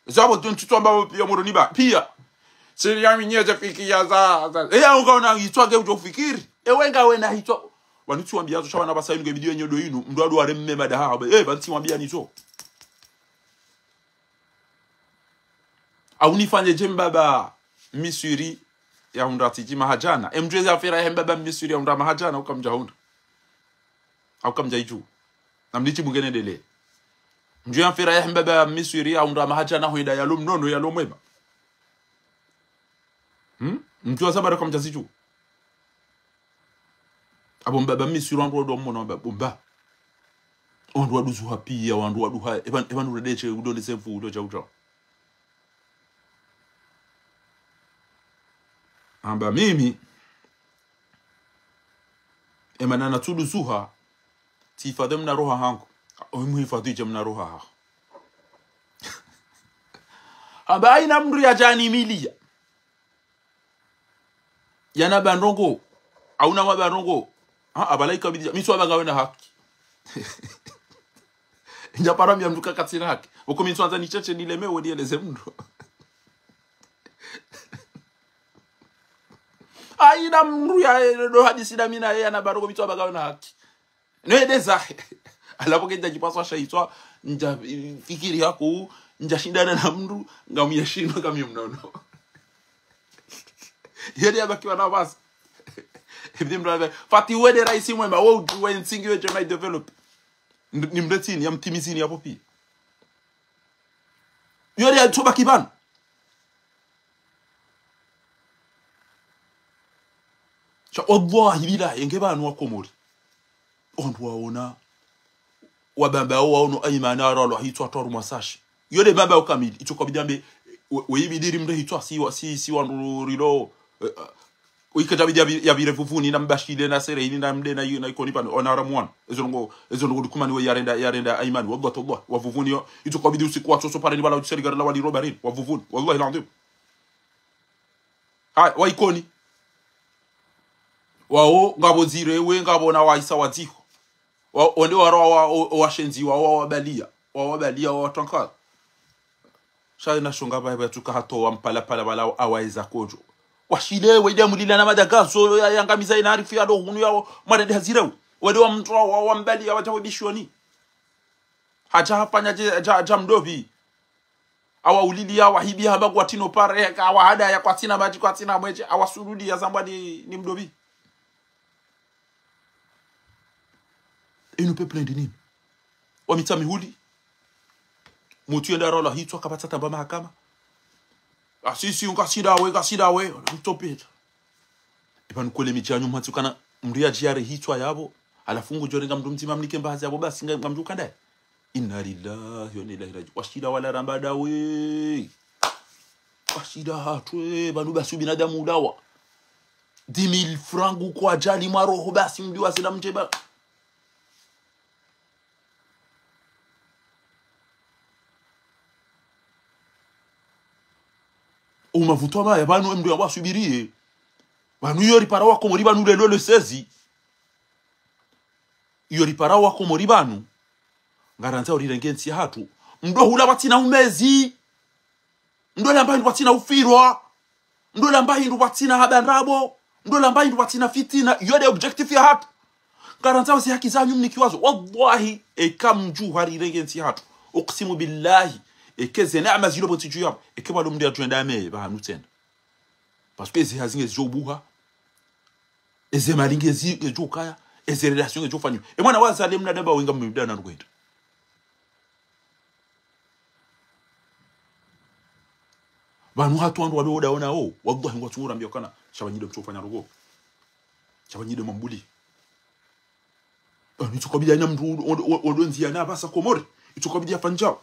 zabo tuntu amba ya moroni ba pia siri ya minyeze fiki ya za ungaona hitwa ge ujofikiri wenga wena hitwa wanitu ambia zo shawana basayi nge video nyodo yinu mdwadu are mmema da ha banti mwambia nizo aunifanye jembaba misuri ya undati jima hajana mjeze afira ya mbaba misuri ya undama hajana ukamja hunda ukamja iju namnichi mungene dele mjue amfira ya mbaba misuri ya undama hajana huida ya lumnono ya lomweba mjue sabara kamja siju abo mbaba misuri wandu wadu mmono mbaba wandu wadu zuhapia wandu wadu hai evan uredeche udole sefu udo jauja amba mimi emanana tudu zuha tifadem na roha hangu muhifadhi jamna roha ha amba aina mndu ya jani milia yana bandongo auna mabarongo abalaika bidija miso abangawena haki njapara mya mndu kakatsira haki uko minso ni cheche nilemewe nieleze mndu aina mndu ya do hadisi da mina yana barongo miso abangawena haki nwedeza alapo kenda jipaswa shaitwa nja fikiri yako nja shindana na mndu ngamuyashindwa kama mnono yeye abakiwa na basi ibidi mrabe fati wede raisi mwema wo wensingi we jema develop ni mretini ya mtimizini hapo pia yeye atoba kiban cha wallahi billahi ngebanu wakomori ondu waona wabamba waono aimana ralo hitwa toru masashi yode baba ukamili itoka bidambe weyibidiri mre hitwa si wandu rilo wikata ya birevuvuni na mbashile na sereni na mde na ikoni pano onara mwana ezongo dukumani we yarenda aimani wallahi Allah wavuvuni yo itoka bidi usiku watoso pale ni bala utserigar la wali robarin wavuvuni wallahi landim wa ikoni wao ngabo zire we ngabo na waisa waziko onde waro washenzi wabalia watanka shai na shonga baba tuka hato wampala pala bala awaiza kojo washile wede mulila na madagazo yangamiza inaarifu ya hunu yao marende hazirau wede wa mtu wa mbali ya wajabu bishoni haja hafanya ja mdovi awa ulili ya wahibi haba kwa tino pare awa hada ya kwa tina maji kwa tina mweje awa surudi ya zamba ni mdovi et nous peut plaindre nini wamita mihuli mutu yenda rola hitwa kapata tamba mahakama asisi ungasida we mtopeta ipanu kole michanyu mhatsu kana mriya jiare hitwa yabo alafungu jorenga mndu mtima mnike mbahazi yabo basi ngamjuka ndaye inna lillahi wa inna ilaihi raji'un washida wala rambada we washida hatwe banu basi binadamu dawa 10,000 francs kwa ajali maroho basi mdi wasila mjeba umavutwa baya banu mdu yabasubirie banu yori para wako muri banu lelo le 16 yori para wako muri banu ngaranza urirengensi hatu ndo hula batina umezi ndo lamba hindu batina ufirwa ndo lamba hindu batina habanrabo ndo lamba hindu batina fitina yode objective ya hatu ngaranza wasi haki zanyu mnikiwazo wallahi ekamju harirengensi hatu uqsimu billahi ekeze neema zilo botiju yabo ekeba lo mndia twenda ame ba hanutenda parce que ezi hazinge zobuha eze malinge zokaya eze relation ezofanyo e mwana wazale mna daba wenga mudana rwenda banu hatu andu wabe odaona o wallahi ngwatu urambia kana shabanyide mtofanya rugo shabanyide mambuli nitukobidia na mtu odonzia na basa komori itukobidia fanjao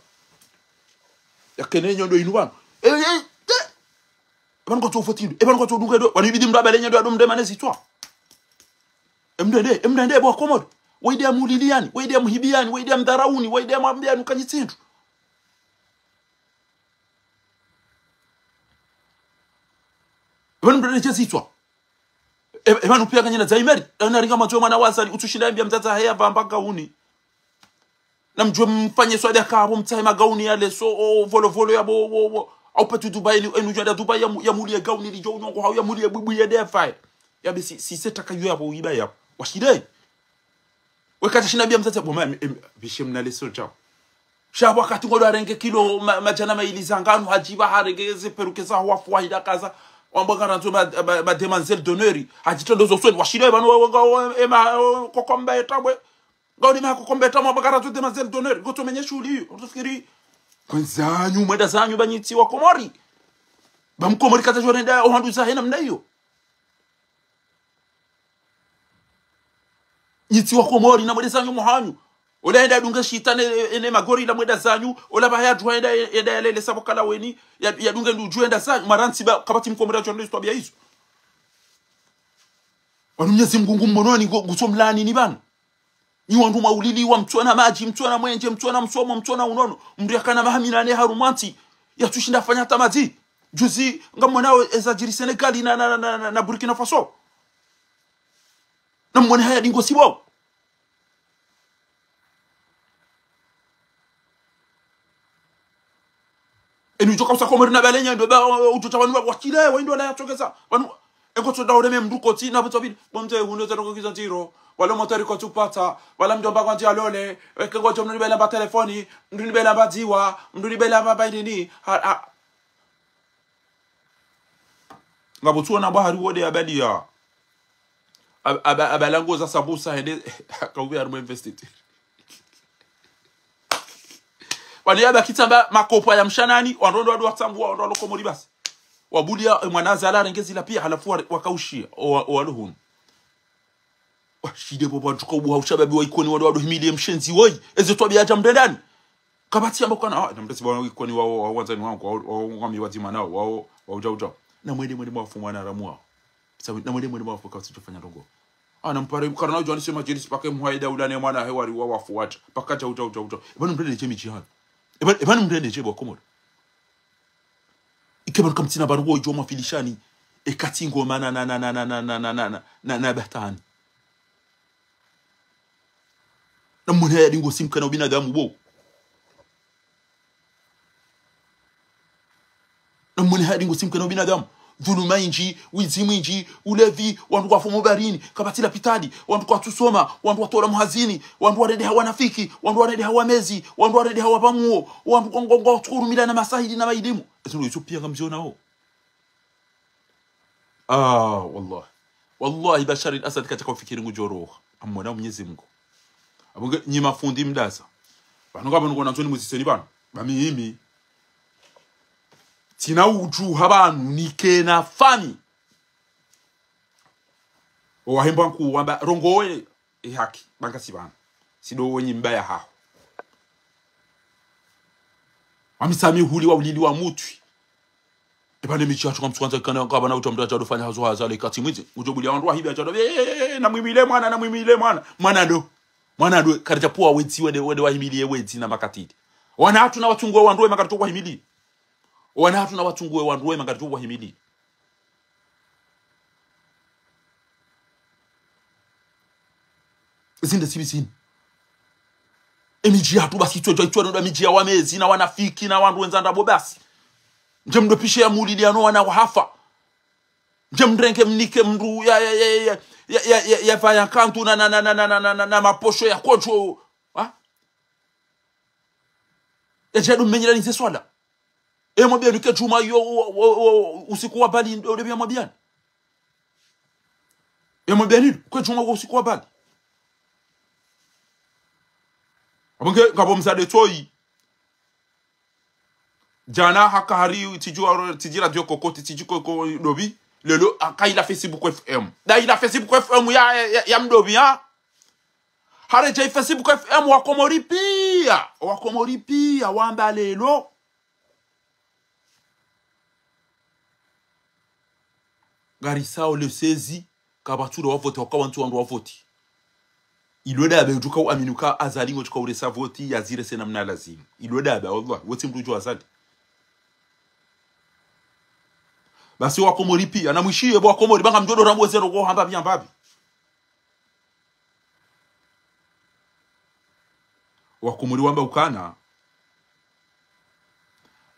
yakene nyondo inuban ban ko to fotindu e ban ko to dunga do wani bidim rabale nyado dum de manesi toi emdende bo komod wayde amuliliani wayde amhibiani wayde amdarauni wayde ambiani kanyitsindu ban mdende chesitwa e ban upia kanyina zaimeri na ringa matwe mwana wasali utushinda mbia mtata haya vambaka uni na mjwe mfanye swadi akabo mtahe magauni yale so volo yabo au petu Dubai enu jwada Dubai ya muli ya gauni li jo nyongo hau ya muli ya bubu ya defai ya be si setaka yu yabo iba yabo washide wekata shina bia mtata boma bishem na leso jao shabo wakati ngodo arenge kilo majana mailiza nganu hajiba harengeze perukeza wafu wahida kaza wambanga ranzo ma demoiselle d'honneur hajitondo zo swedi washide banu ema kokomba etabwe gaudi mako kombeta mabagara tu demoiselle d'honneur goto menye shuli utofikiri kwanzanyu mwenda zanyu banyitsi wa komori bamkomori kata jorenda ohandu za hena mnayo nyitsi wa komori na mwenda zanyu muhanyu olaenda dunga shitane ene magori la mwenda zanyu ola bahaya juenda enda lele sabokala weni ya dunga ndujuenda zanyu maransi ba kabati mkomori jorenda twabia hizo wanumnyezi mgungu mmononi gusomlani ni bana ni wandu maulili wa mtwana maji mtwana mwenje mtwana msomo mtwana unono mriakana mahamina ne harumanti ya tushinda fanya tamazi juzi ngamwanao ezajiri Senegal na Burkina Faso na mwana haya dingo sibo enu joka usakomori na balenya ndo ba utotawanwa wakile wendo la yatokeza wanu ekoto dawo dem mduko ti na botobili bomte huno zero kizantiro wala motori ko tupata wala mjomba kwanti alole weke ngojo mndu bela ba telefoni mndu bela ba diwa mndu bela ba baidini ngabutuona bahari wode abali ya abalango za sabusa hede akauwe armo investite wani yaba kitamba makopo ya mshanani wandondo wadu watambua wandondo komori basi wabulia mwanaza ala rengezi la pia halafu wakaushia waluhunu washide bobo ntuko buha ushababi waikoni wadu himili mshenzi woi eze twabi aja mdendani kabati ambo kana na mtesi bwana ikoni wao wanzani wangu ngami wazima nao wao uja na mwende mwafu mwana ramua sababu na mwende mwafu kwa tutafanya rogo ana mpare karana ujani sema jelis pake muhaida ulane mwana hewari wa wafu watu pakaja uja ebana mdende chemi jihad ebana mdende chebo komodo ikebana kamtina barugo jo mafilishani ekatingo mana na bahtani na mwana ya dingo simkana binadamu bo na mwana ya dingo simkana binadamu dhuluma inji, wizimu inji, ulevi, wandu kwa fomo barini, kabatila pitadi, wandu kwa tusoma, wandu kwa tola muhazini, wandu wa rede hawa nafiki, wandu wa rede hawa mezi, wandu wa rede hawa pamuo, wandu kwa ngongo tukuru mila na masahidi na maidimu. Ezinu iso pia ngamziona ho. Wallah. Wallahi Bashar al-Assad katika ufikiri ngujoroha. Amwana Mwenyezi Mungu. Abonge nyima fundi mdaza. Bano ngaba ngona ntoni muziseni bano. Bamihimi. Tina uju habanu nikena fami. Owahemba nku wamba rongowe haki banga sibana. Sido wenye mbaya haho. Amisami huli wa ulili wa mutwi. Epande michacho kwa msukanza kaba na utamda chado fanya hazo hazale kati mwizi. Ujobuli wandu wa hibi ya chado. Na mwimile mwana. Mwana do karja poa wedi wede wahimilie wedi na makatidi. Wana hatu na watungue wanduwe makatu kwa himili. Wana hatu na watungue wanduwe makatu kwa himili. Zinde sibisini. Emiji hatu basi tuwa ndo emiji ya wamezi na wanafiki na wanduwe nzanda bobasi. Njemdo pishe ya mulili ya no wana wahafa. Njemdrenke mnike mndu ya vaya kantu na maposho ya kocho. Ya jadu mmenyela nise swala. Mwabiani ke juma yo usiku wa bali ndebya mwabiani. Mwabiani ke juma usiku wa bali. Abonge ngabo mzade toi. Jana hakari tijira dio kokoti tijuko ko dobi. Lelo akaila Facebook FM. Da ila Facebook FM ya mdobi ha. Hare jai Facebook FM wakomori pia wamba lelo. Garisao le 16 kabatura wavote wakawantu wandu wavoti. Ilweda abe ujuka uaminuka azalingo chuka uresa voti ya zire sena mna lazimu. Ilweda abe Allah wote mdujo azali. Basi wakomori pia na mwishiye wakomori banga mjodo rambo zero go hamba bia mbabi. Wakomori wamba ukana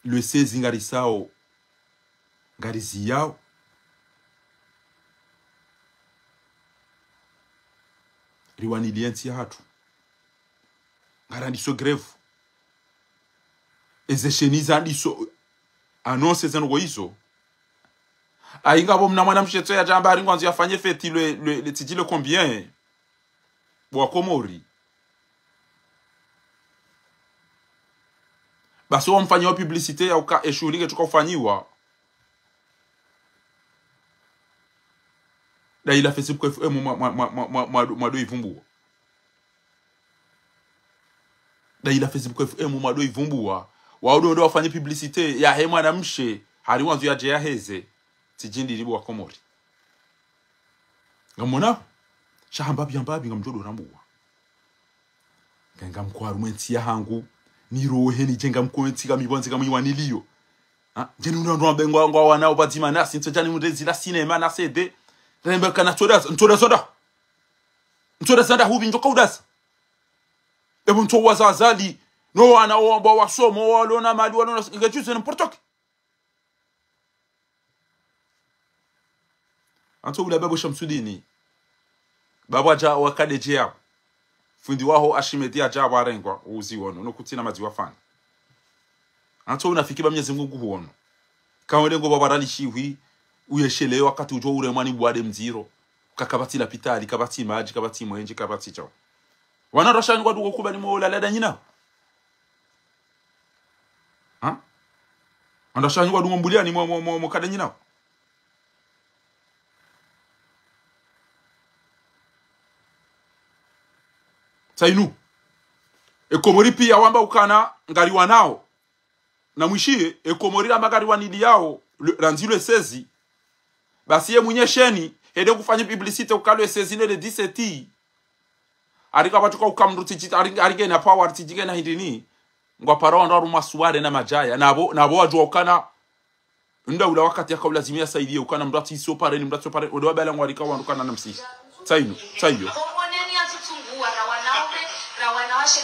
le 16 ngarisao ngarizi yao riwanilienti hatu ngarandiso greve ezesheniza ndiso annonce zenogo izo ainga bo mna mwana mshetso ya jamba ari ngwanzo yafanye feti le tijile combien Wakomori basi wamfanyia publicité ya uka eshurike tukafanyiwa da ila Facebook FM mado ivumbua da ila Facebook FM mado ivumbua waudo ndo wafanye publicité ya he mwana mshe hari wanzo ya je ya heze tijindi libo Wakomori ngamona shahambabi yambabi ngamjodo rambua ngamkwaru mwenti ya hangu nirohe ni jenga mkwenti kamibonzi kamwiwaniliyo jeni ndo mbengo ngwa wana obatima nasi ntojani mudezi la cinema na CD rembe kana ntoda soda hubi njoka udasa ebo nto wazazali no wana omba wasomo walona mali walona ngajuze n'importe anto ula babo Shamsudini baba ja wakadeje ya fundi waho ashimeti ya ja barengwa uziwono no kutina maziwa fana anto unafiki ba Mwenyezi Mungu huono kaone ngo babarali shiwi uyeshele wakati ujo ure mwani bwade mziro kakabati la pitali kabati maji kabati mwenje kabati chao wana roshani kwa duko kuba ni mola lada nyina anda shani kwa duko mbulia ni mo kada nyina Sainu Ekomori pia wamba ukana ngari wanao na mwishie Ekomori amba ngari wanili yao ranzilo 16 basi ye mwenye sheni hede kufanya publicité ukalo 16 le 17 arika batuka ukamruti chita arige na power tijige na hindini ngwa parao ndo rumasuare na majaya nabo wajua ukana nda ula wakati ya kabla zimia saidie ukana mrati iso pare ni mrati pare odo bala ngwarika wandukana na msi Sainu sayo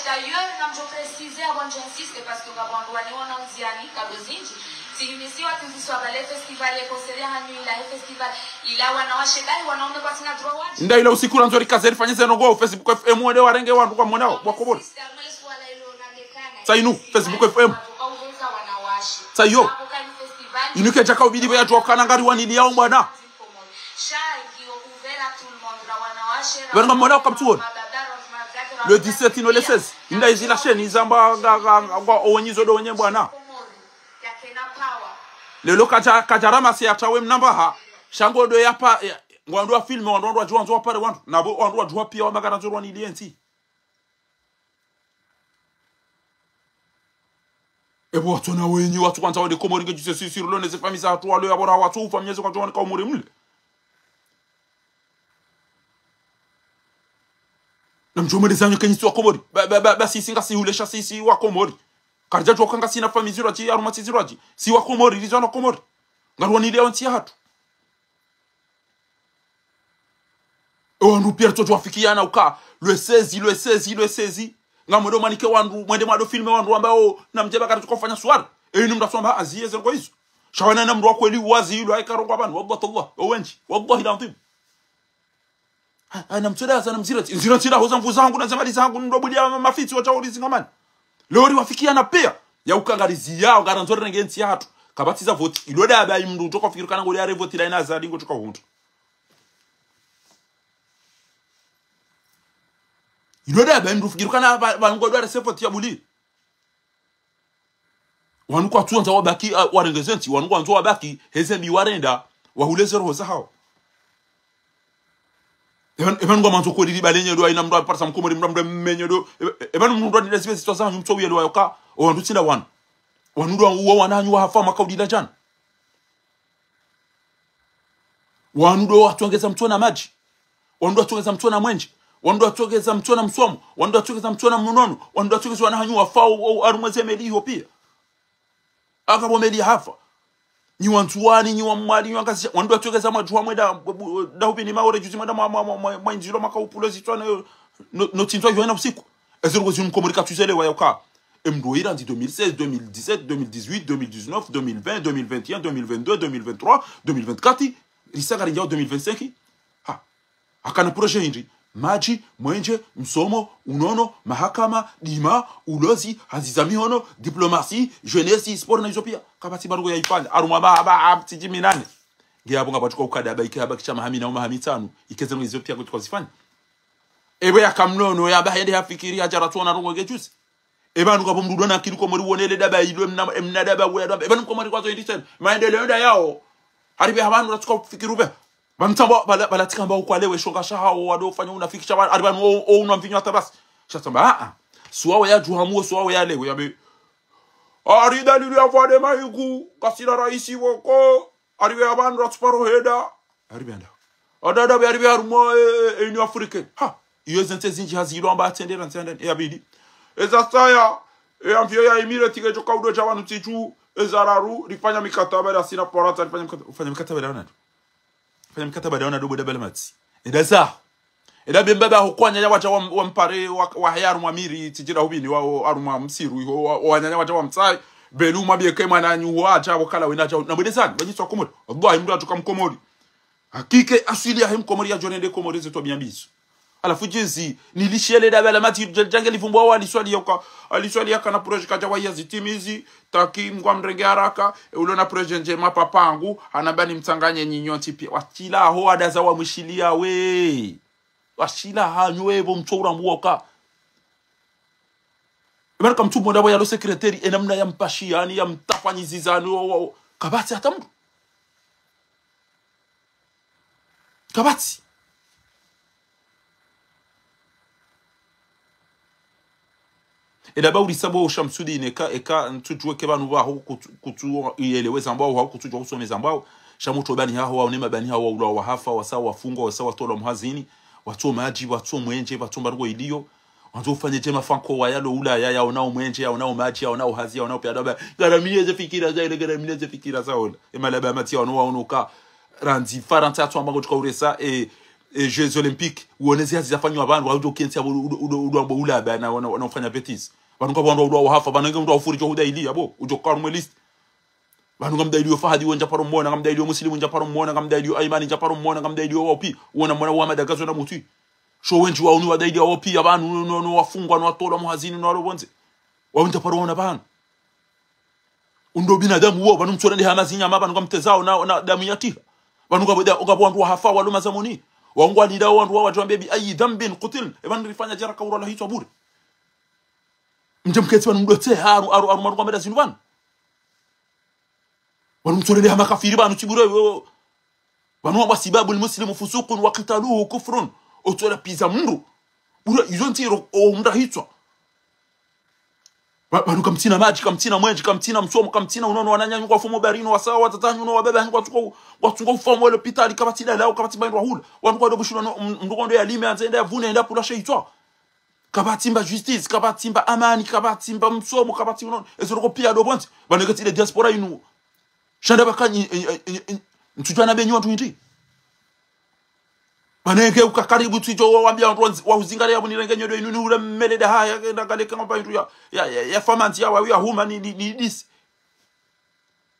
D'ailleurs, comme je précisais avant, j'insiste parce que quand on est en Anziani, si watu ziswabale festival ekosele hanyu ila festival ila wanawashe dai wanaume kwa sina droit watch nda ila usiku ranzori kazeri fanyeze no go Facebook FM wode warenge wandu kwa mwanao wakobora sainu Facebook FM sayo inuke chaka ubidi bya twakana ngari wanili yao bwana Wenga mwana kaptuona le 17 no le 16 nda izila sheni zamba ga owenyizo do wenye bwana lelo kajarama si atawe mnamba ha shango do yapa ngwandu wa film ngwandu wa juanzo pare wandu nabo wandu wa jua pia magana zoro ni lienti ebo watona wenyi watu kwanza wade komori nge juse sur lo neze famisa atu wale yabora watu famiyeze kwa juan ka umuri mle na mjomere zanyo kenyi wa komori ba singa si hulesha si wa komori karja jwa kanga sina famiziro ati aruma tiziro ati si wa komori rizana komori ngarwa ni leo ntia hatu wandu pia to twafikiana uka le 16 ngamodo manike wandu mwende mado filme wandu ambao na mjeba kati tukofanya swara ni mndasoma aziye zengo hizo shawana na mndo wako eli wazi hilo aikaro kwa bana wallahi owenji wallahi lazim ana mtsoda sana mzira hoza mvu zangu na zamali zangu ndo budia mafiti wa chauri zingamani lori wafikiana pia ya ukangarizi yao garanzori ngenti ya hatu kabatiza vote iloda abayi mndu utoka fikirukana ngoli ya vote ila ina azadi ngo tuka huntu iloda abayi mndu fikirukana bangodwa resepoti ya buli wanu kwa tuanza wabaki warengezenti wanu kwa nzo wabaki heze warenda wahulezero hoza hao Evan ngoma nzo ko didi balenye do ina mndo parsa mkomori mndo menye do evan mndo ni lesbe situation mtso yelo ayoka o ndu tsinda wan wanu do wo wananyu wa hafa makaudida jana wanu do atongeza mtso na maji wanu do atongeza mtso na mwenje wanu do atongeza mtso na mswamo wanu do atongeza mtso na mnono wanu do atongeza wananyu wa fa arumweze meli ho pia akabo meli hafa ni wantuani ni wamwali ni wakasi wandu atogeza majwa mweda da hubini maore juzi mweda mwa injiro makaupulo zitwana no tinto yona usiku ezero gozi mkomorika tuzele wa yoka emdoira ndi 2016 2017 2018 2019 2020 2021 2022 2023 2024 risaka rinjao 2025 ha akana projet inji maji mwenje msomo unono mahakama dima ulozi hazizami hono diplomasi jeunesse sport na isopia kabati barugo ya ifanya aruma ba tijiminane ngiyabonga batuka ukada ba ikaba kichama hamina uma hamitanu ikeze no Ethiopia ko twazifanya ebe yakamnono yaba hende hafikiri hajara tona rungo gejusi eba nuka bomdudo na kiliko muri wonele daba idwe mna daba we daba eba nuko mari kwazo idisen maendeleo nda yao haribe habanu ratuka kufikirube bamtamba balatikamba ukwalewe shonga shaho wadofanya unafikisha aribanu unamvinywa tabasi shatamba suwawe ya juhamu suwawe ya lewe yabe arida lilu ya fade maiku kasira raisi woko aribe abantu ratsparo heda aribenda adada be aribe harumo enu afrike ha iyo zente zinji haziro amba atendera ntende yabidi ezasaya amvyo ya emirate ke jokaudo cha wanu tichu ezararu rifanya mikataba ya sina porata rifanya mikataba ya nani fanya mikataba daona dobo dabele matsi edasa edabe mbaba hokwanya ya wacha wa mpare wa hayaru mwamiri tijira hubini wa aruma msiru ho wanyanya wacha wa mtsai belu mabie kema na nyu wacha wakala wena cha na bodesani banyitwa komori wallahi mndu atukamkomori hakike asili ya komori ya jonende komori zetu biambizo alafu jinsi nilishele dabele mati jange livumbwa wa aliswali yaka na project kaja wa yazitimizi taki mkwa mrenge haraka ulona project njema papangu anabani mtanganye nyinyonti pia wachila ho adaza wa mwishilia we wachila hanywe bo mchora mwoka ebaraka mtumbo ndabo ya lo secretary enamna ya mpashi yani ya mtafanyizizano kabati hata mtu kabati edaba ulisabo shamsudi eka ntujwe ke banu baho kutu yelewe zambao ha kutujwa kusome zambao shamuto bani haho waonema bani haho ula wa hafa wasawa wafungwa wasawa tola mhazini watu maji watu mwenje watu mbarugo iliyo watu ufanye jema fanko wa yalo ula ya onao mwenje onao maji onao hazi onao pia daba garamie ze fikira za ile garamie ze fikira za ola emalaba mati onao onoka randi faranta atu ambago tukauresa Jeux Olympiques uonezi hazifanywa abantu wajo kensi abo ula bana wanafanya betis banuka bantu wa hafa banenge mtu afuri jo huda ili yabo ujo karumwe list banu ngamdailiyo fahadi wonja paro mona ngamdailiyo muslimu nja paro mona ngamdailiyo aimani nja paro mona ngamdailiyo wapi wona mwana wa madagazo na mutu sho wenji wa unu wadaidi wapi abantu no wafungwa no watola muhazini no robonze wawinja paro wona banu undo binadamu wo banu mtsona ndi hamazinya mabanu ngamtezao na damu yatiha banu ngabo wandu hafa walo mazamoni wangwa ni dawo wandu watuambia bi ayi dhanbin qutil ebanu rifanya jara kawra la hicho bure mjemketi banu mdote aru maru kwambia zinu banu banu mtsona ndi hamakafiri banu tibure banu wa sababu almuslimu fusuqun wa qitaluhu kufrun otola pizza mndu bure izontiro o mnda hicho banu kamtina maji kamtina mwenji kamtina msomo kamtina unono wananyanyuka kwa fumo barino wasawa watatanyu no wabeba hangu watungo ufomo ile pitali kabati la lao kabati baindwa hula wanu kwa dogo shula mndukondo ya lime anze enda vune enda pula sheitwa kabati mba justice kabati mba amani kabati mba msomo kabati unono ezo roko pia do bonti banegati ile diaspora inu shanda bakanyi ntujana benyu watu inti baneke ukakaribu twijo wambia watu wa uzingare yabu nirenge do inu ule melede haya ndagale kama baindu ya famanti ya wa huma ni dis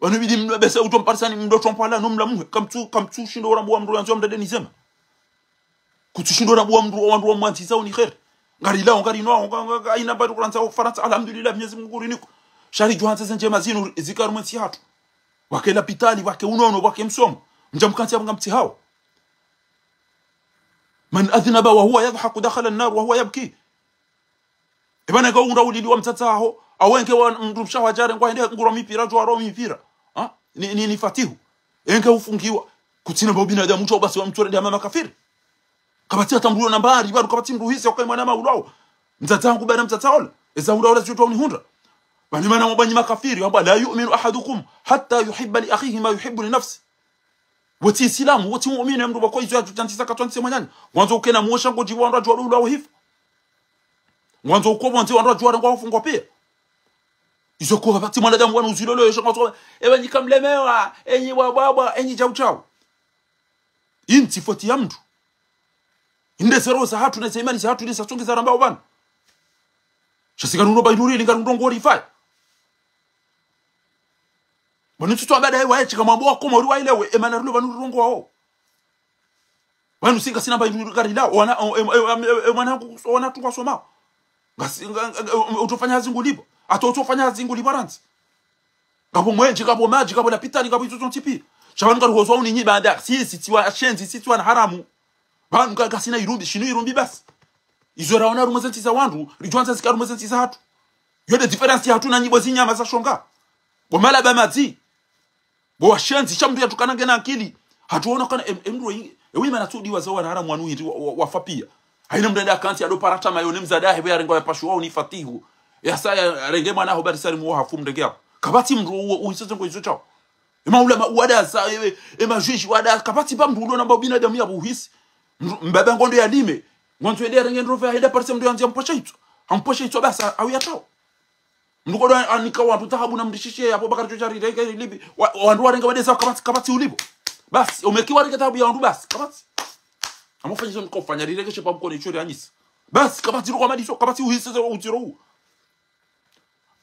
wanu bidi mbese utomparsani mdo tompala no mlamu kamtu shindo rambo mdo yanzo mdade nizema kutushindo rambo mdo wandu wa mwanti zao ni khair ngari la ngari no aina bado kuranza Faransa alhamdulillah Mwenyezi Mungu riniko shari johanza zenje mazinu zikarumenti hatu wake la pitali wake unono wake msomo mjamkanti ngamti hao man adhnaba wa huwa yadhaku dakhala an-nar wa huwa yabki ibana ko undawuli wa mtataho awenke wa mrumsha wajare ngwa ende ngura mipira jo aro mipira ni fatihu enke ufungiwa kutina bo binadamu cho basi wa mtore ndia mama kafiri kabati atambulo nambari bado kabati mruhisi kwa mwana maulao mtatangu bana mtataola eza unda wala sio ni hunda bali mana mbanyi makafiri amba la yu'minu ahadukum hatta yuhibba li akhihi ma yuhibbu li nafsi wati islamu wati muumini mndu bako izo atantisa katonse mwanyanya mwanzo ukena muosha ngoji wanda jwa lula hifu mwanzo uko mwanzo wanda jwa ngwa ufungwa pia izo ko bati mwanadamu wana uzilolo yesho ngoto ewe nyikamlemewa enyi wa baba enyi chau inti foti ya mtu inde zero za hatu na imani za hatu ile satonge za rambao bana shasika nuno baiduri lingarundo ngori fai bani tutu abada hewa echi kama mbo akoma uri wailewe emana rulo banu rongo wao banu singa sina baiduri garila wana tukwa soma ngasi utofanya zingulibo atotofanya zingulibo ranzi ngabo mwenji ngabo maji ngabo lapitani ngabo izo tontipi shabanu ngaruhozwa uninyi banda sisi tiwa ashenzi sisi tiwa na haramu banu ngasina irumbi shinu irumbi basi izo raona rumazenti za wandu rijwanza zikaru mazenti za hatu yode difference ya hatu na nyibo zinyama za shonga bomala bamazi bo washenzi chamdu ya tukanange na akili hatuona kana emro ewe mana tudi wazawa na haramu wanu hindi wafapia haina mdenda kanti ado parata mayone mzadahe bya rengo ya pashu wao ni fatihu ya saya renge mwana ho barisari mu hafu mdenge hapo kabati mro uisoze ngo izo chao ema ulama wada sa ema juji wada kabati ba mrulo na babina damu ya buhisi mbaba ngondo ya lime ngwantu ede renge ndro fa heda parse mdo yanzi amposha ito basa au yatao mdukodo anika watu tahabu na mdishishie hapo bakari chochari renge libi wandu warenga wadesa kabati ulipo basi umekiwa renge tahabu ya wandu basi kabati amofanya zo mkofanya renge shepa mkono ichori anyisa basi kabati ro madiso kabati uhise zo utiro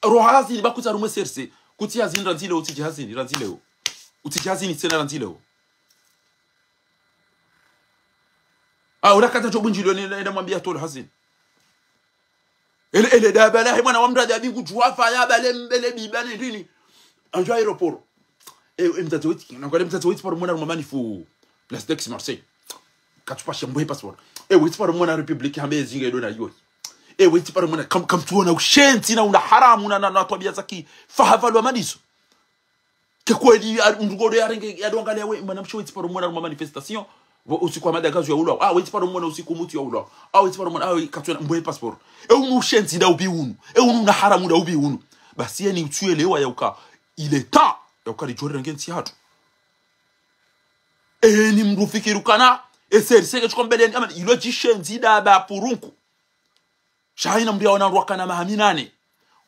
rohazi ni bakuza rumwe serse kuti yazinda nzile utijihazini ranzileo utijihazini tena ranzileo urakata chobunjilo nenda mwambia tolo hazini ele da balahi mwana wamrada bingu tuwafa ya bale mbele bibane nini anjo aeroport mtatowiti ngale mtatowiti par mwana mama nifu Place d'Aix Marseille katupasha mboe passeport witi par mwana republique hambe zinga ndo na yo witi par mwana kam tuona ushenzi na una haramu na tabia zaki fahavalwa madiso ke kweli mrugodo ya renge ya dongalia we mwana mshowiti par mwana manifestation usiku wa madagazo ya ulo witi par mwana usiku mutu ya ulo witi par mwana katuna mboe passeport ushenzi da ubi unu unu na haramu da ubi unu basi yani utuelewa ya uka ile ta ya uka lijore ngenti hatu ni mrufikiru kana seke chukombele ama ilo jishenzi da ba purunku shaina mdia wana rwakana mahaminane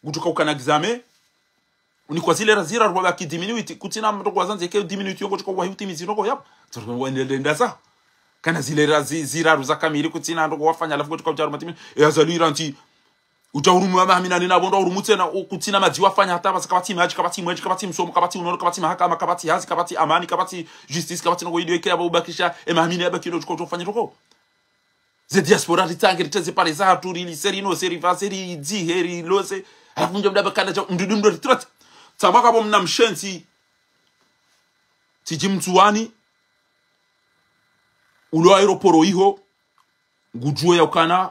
gutuka ukana exame unikwa zile razira rwa ki diminuti kutina mtoko wazanze ke diminuti yongo chiko wahuti miziroko yap tsoro wendenda sa kana zile razira ruza kamili kutina ndo wafanya alafu kutoka ucharu matimi yazalira nti utahurumu wa mahamina nina bondo urumutse na kutina majiwa fanya hata basi kabati maji kabati mwenji kabati msomo kabati unono kabati mahakama kabati hazi kabati amani kabati justice kabati ngo idio ikea babakisha mahamina yaba kino tuko tofanya toko ze diaspora ritange riteze pale za turi li seri no seri va seri di heri lose afunja mdaba kana cha mdudundo ritrat tamaka bo mnamshensi tijimtuani ulo aeroporo iho ngujua ya ukana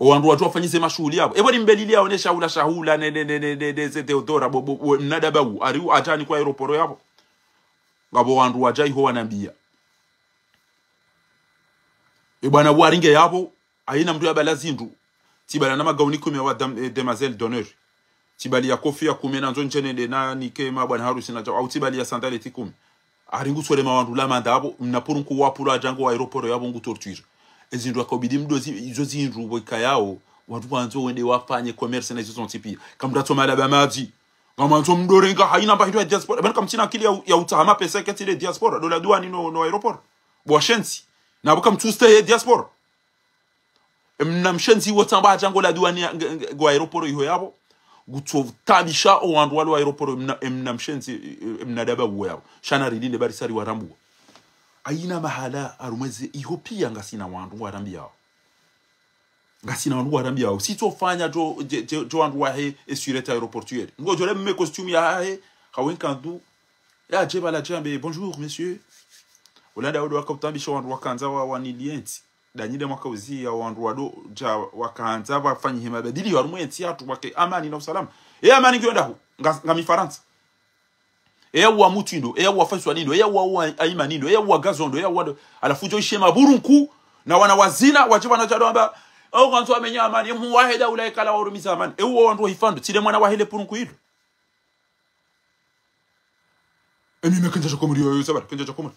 owandu watu wafanyise mashughuli yao ebo nimbelilia onesha ula shahula ne Theodora bo mnadabawu ariu atani kwa aeroporo yabo ngabo wandu wajai ho wanambia bwana bwaringe yabo aina mtu yabala zindu tibala na magauni 10 wa demoiselle d'honneur tibali ya kofia 10 na nzonjene de na nikema bwana harusi na au tibali ya sandali 10 aringu sole mawandu la mandabo mnapuru ku wapura jango wa aeroporo yabo ngu torture ezindu akobidi mdozi izo zindu boika yao watu wanzo wende wafanye commerce na izo tipi kamdato malaba maji ngamanzo mdorenga haina bahido ya diaspora bana kamtina akili ya utahama pesa kati ile diaspora dola douane no aeroport bwashensi na buka mtuste ya diaspora mnamshensi wotamba jango la douane go aeroport iho yabo gutso tabisha o wandu walo aeroport mnamshensi mnadaba yabo shana rilinde barisari warambu aina mahala arumeze iho pia ngasina wandu warambia ngasina wandu warambia sitofanya jo wandu wahe essurete aéroportuaire ngo jole me costume ya he kawenkandu ya jeba la jambe bonjour monsieur olanda odo wakatambisha wandu wakanza wanilienti danyide mwaka uzi ya wandu wado ja wakanza bafanye hema badili warumenti atu wake amani na usalama amani ngionda ngami Faransa wa mutindo wa faswa nindo wa aima nindo wa gazondo wa alafu jo shema burunku na wana wazina wajiba na jadamba au kanzo amenya amani mu wahida ulaika la warumiza amani wa wandu hifando tide mwana wahile burunku hilo mekenja chokomuri yo sabara kenja chokomuri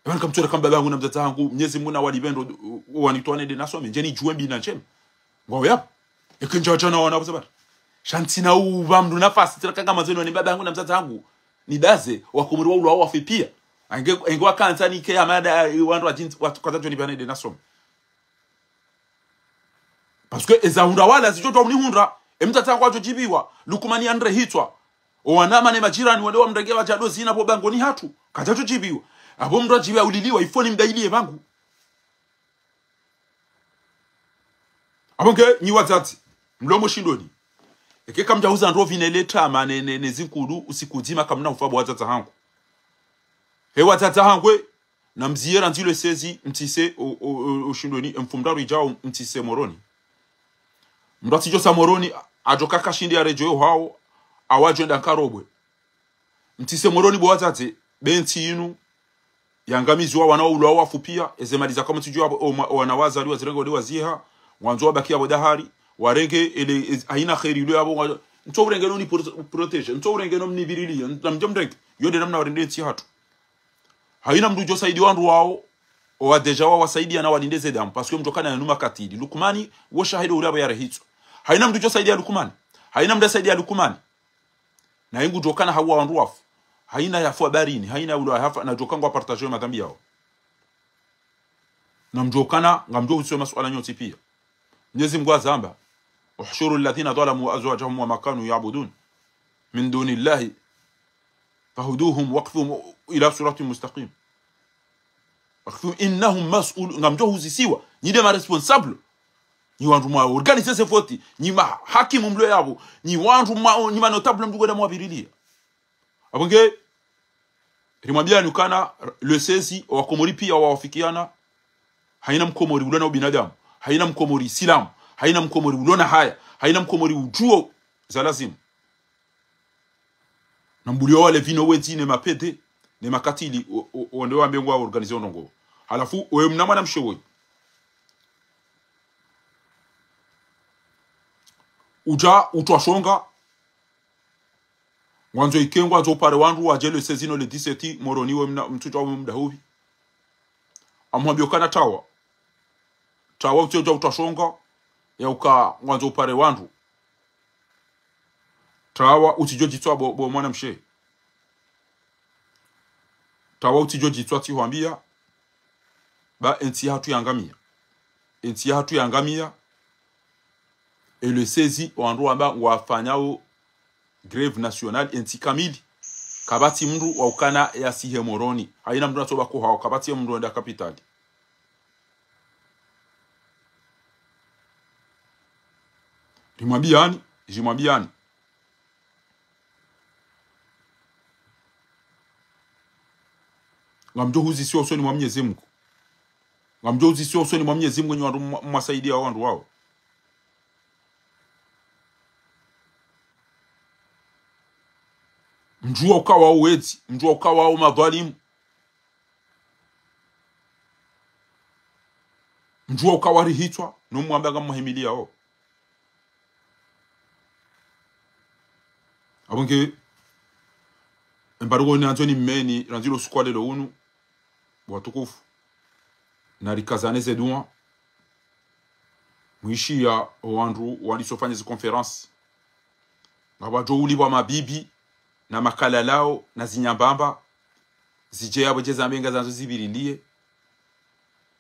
ebana kamtura kamba bangu na mtata wangu mnyezi muna walibendo wanitwane de naso menjeni juembi na chem ngwa yap kenja jana wana sabara shantina uba mdu nafasi trakanga mazeno ni baba yangu na mtata wangu ni daze wakumuri waulo wao afipia angwa kanza ni ke amada wandu wajinzi watu kwa tatu ni bana de nasom parce que ezahunda wala zijoto mnihunda emtata kwa jojibiwa lukumani andre hitwa owanama ne majirani wale wamndege wajado zina bo bango ni hatu kajato jibiwa abo mndo jibiwa uliliwa ifoni mdailie bangu abonke ni wazati mlomo shindoni eke kamja uza ndo vineleta manene zinkulu usikuzima kamna ufabo wazata hangu he wazata hangwe na mziera nzilo sezi mtise ushindoni mfumdaru ijao mtise moroni mdati josa moroni ajoka kashindi ya rejo hao awajenda karobwe mtise moroni bo wazate benti inu yangamizwa wanaoulo wafupia ezemaliza kama tujua wanawaza liwa zirengo liwa ziha wanzo bakia bodahari warenge ele haina khairi lo yabo nto urenge no ni protege nto urenge no ni birili namjomdrek yode namna warinde ti hatu haina mdu jo saidi wandu wao wa deja wa wasaidi na walinde zedam parce que mtokana na numa katili lukumani wo shahido ule abo yarahitso haina mdu jo saidi ya lukumani haina mdu saidi ya lukumani na yengu jokana hawa wandu wafu haina yafu habarini haina ule hafa na jokangwa partager madhambi yao na mjokana ngamjo usio masuala nyoti pia Mwenyezi Mungu azamba uhshuru alladhina zalamu azwajahum wa ma kanu ya'budun min duni llahi fahuduhum waqfuhum ila siratin mustaqim waqfuhum innahum mas'ul ngamjo huzisiwa ni de ma responsable ni wandu mwa organiser ces fautes ni ma hakimu mlo yabo ni wandu mwa ni ma notable mdugo da mwabirilia abonge rimwambia nukana le sezi wa komori pia wafikiana haina mkomori ulona ubinadamu haina mkomori Islam haina mkomori ulona haya haina mkomori ujuo za lazima na mbulio wale vino wezi ne mapete ne makatili onde wambe ngwa organize onongo halafu wewe mnamwana mshowe uja utwashonga mwanzo ikengwa zo pare wandu wajele sezino le 17 moroni we mtuja mda hubi amwambio kana tawa uteja utashonga ya uka mwanzo upare wandu tawa utijojitwa bo mwana mshe tawa utijojitwa ti huambia ba enti hatu yangamia et le 16 wandu amba wafanyao greve nationale intikamili kabati mndu wa ukana ya sihemoroni haina mndu atoba ko hao kabati mndu enda kapitali jimwambiani ngamjo huzi sio usoni mwa Mwenyezi Mungu ngamjo huzi sio usoni mwa Mwenyezi Mungu wandu mwasaidia wandu wao mjua ukawa uwezi mjua ukawa madhalimu mjua ukawa rihitwa numwambaga muhimilia wao abonge embarugo ni Anthony Mmeni ranzilo squale lo unu watukufu na rikazane zedua mwishia wandu walisofanya zi conference ngabajo ulibwa mabibi na makala lao na zinyambamba zije yabo jeza mbenga zanzo zibirilie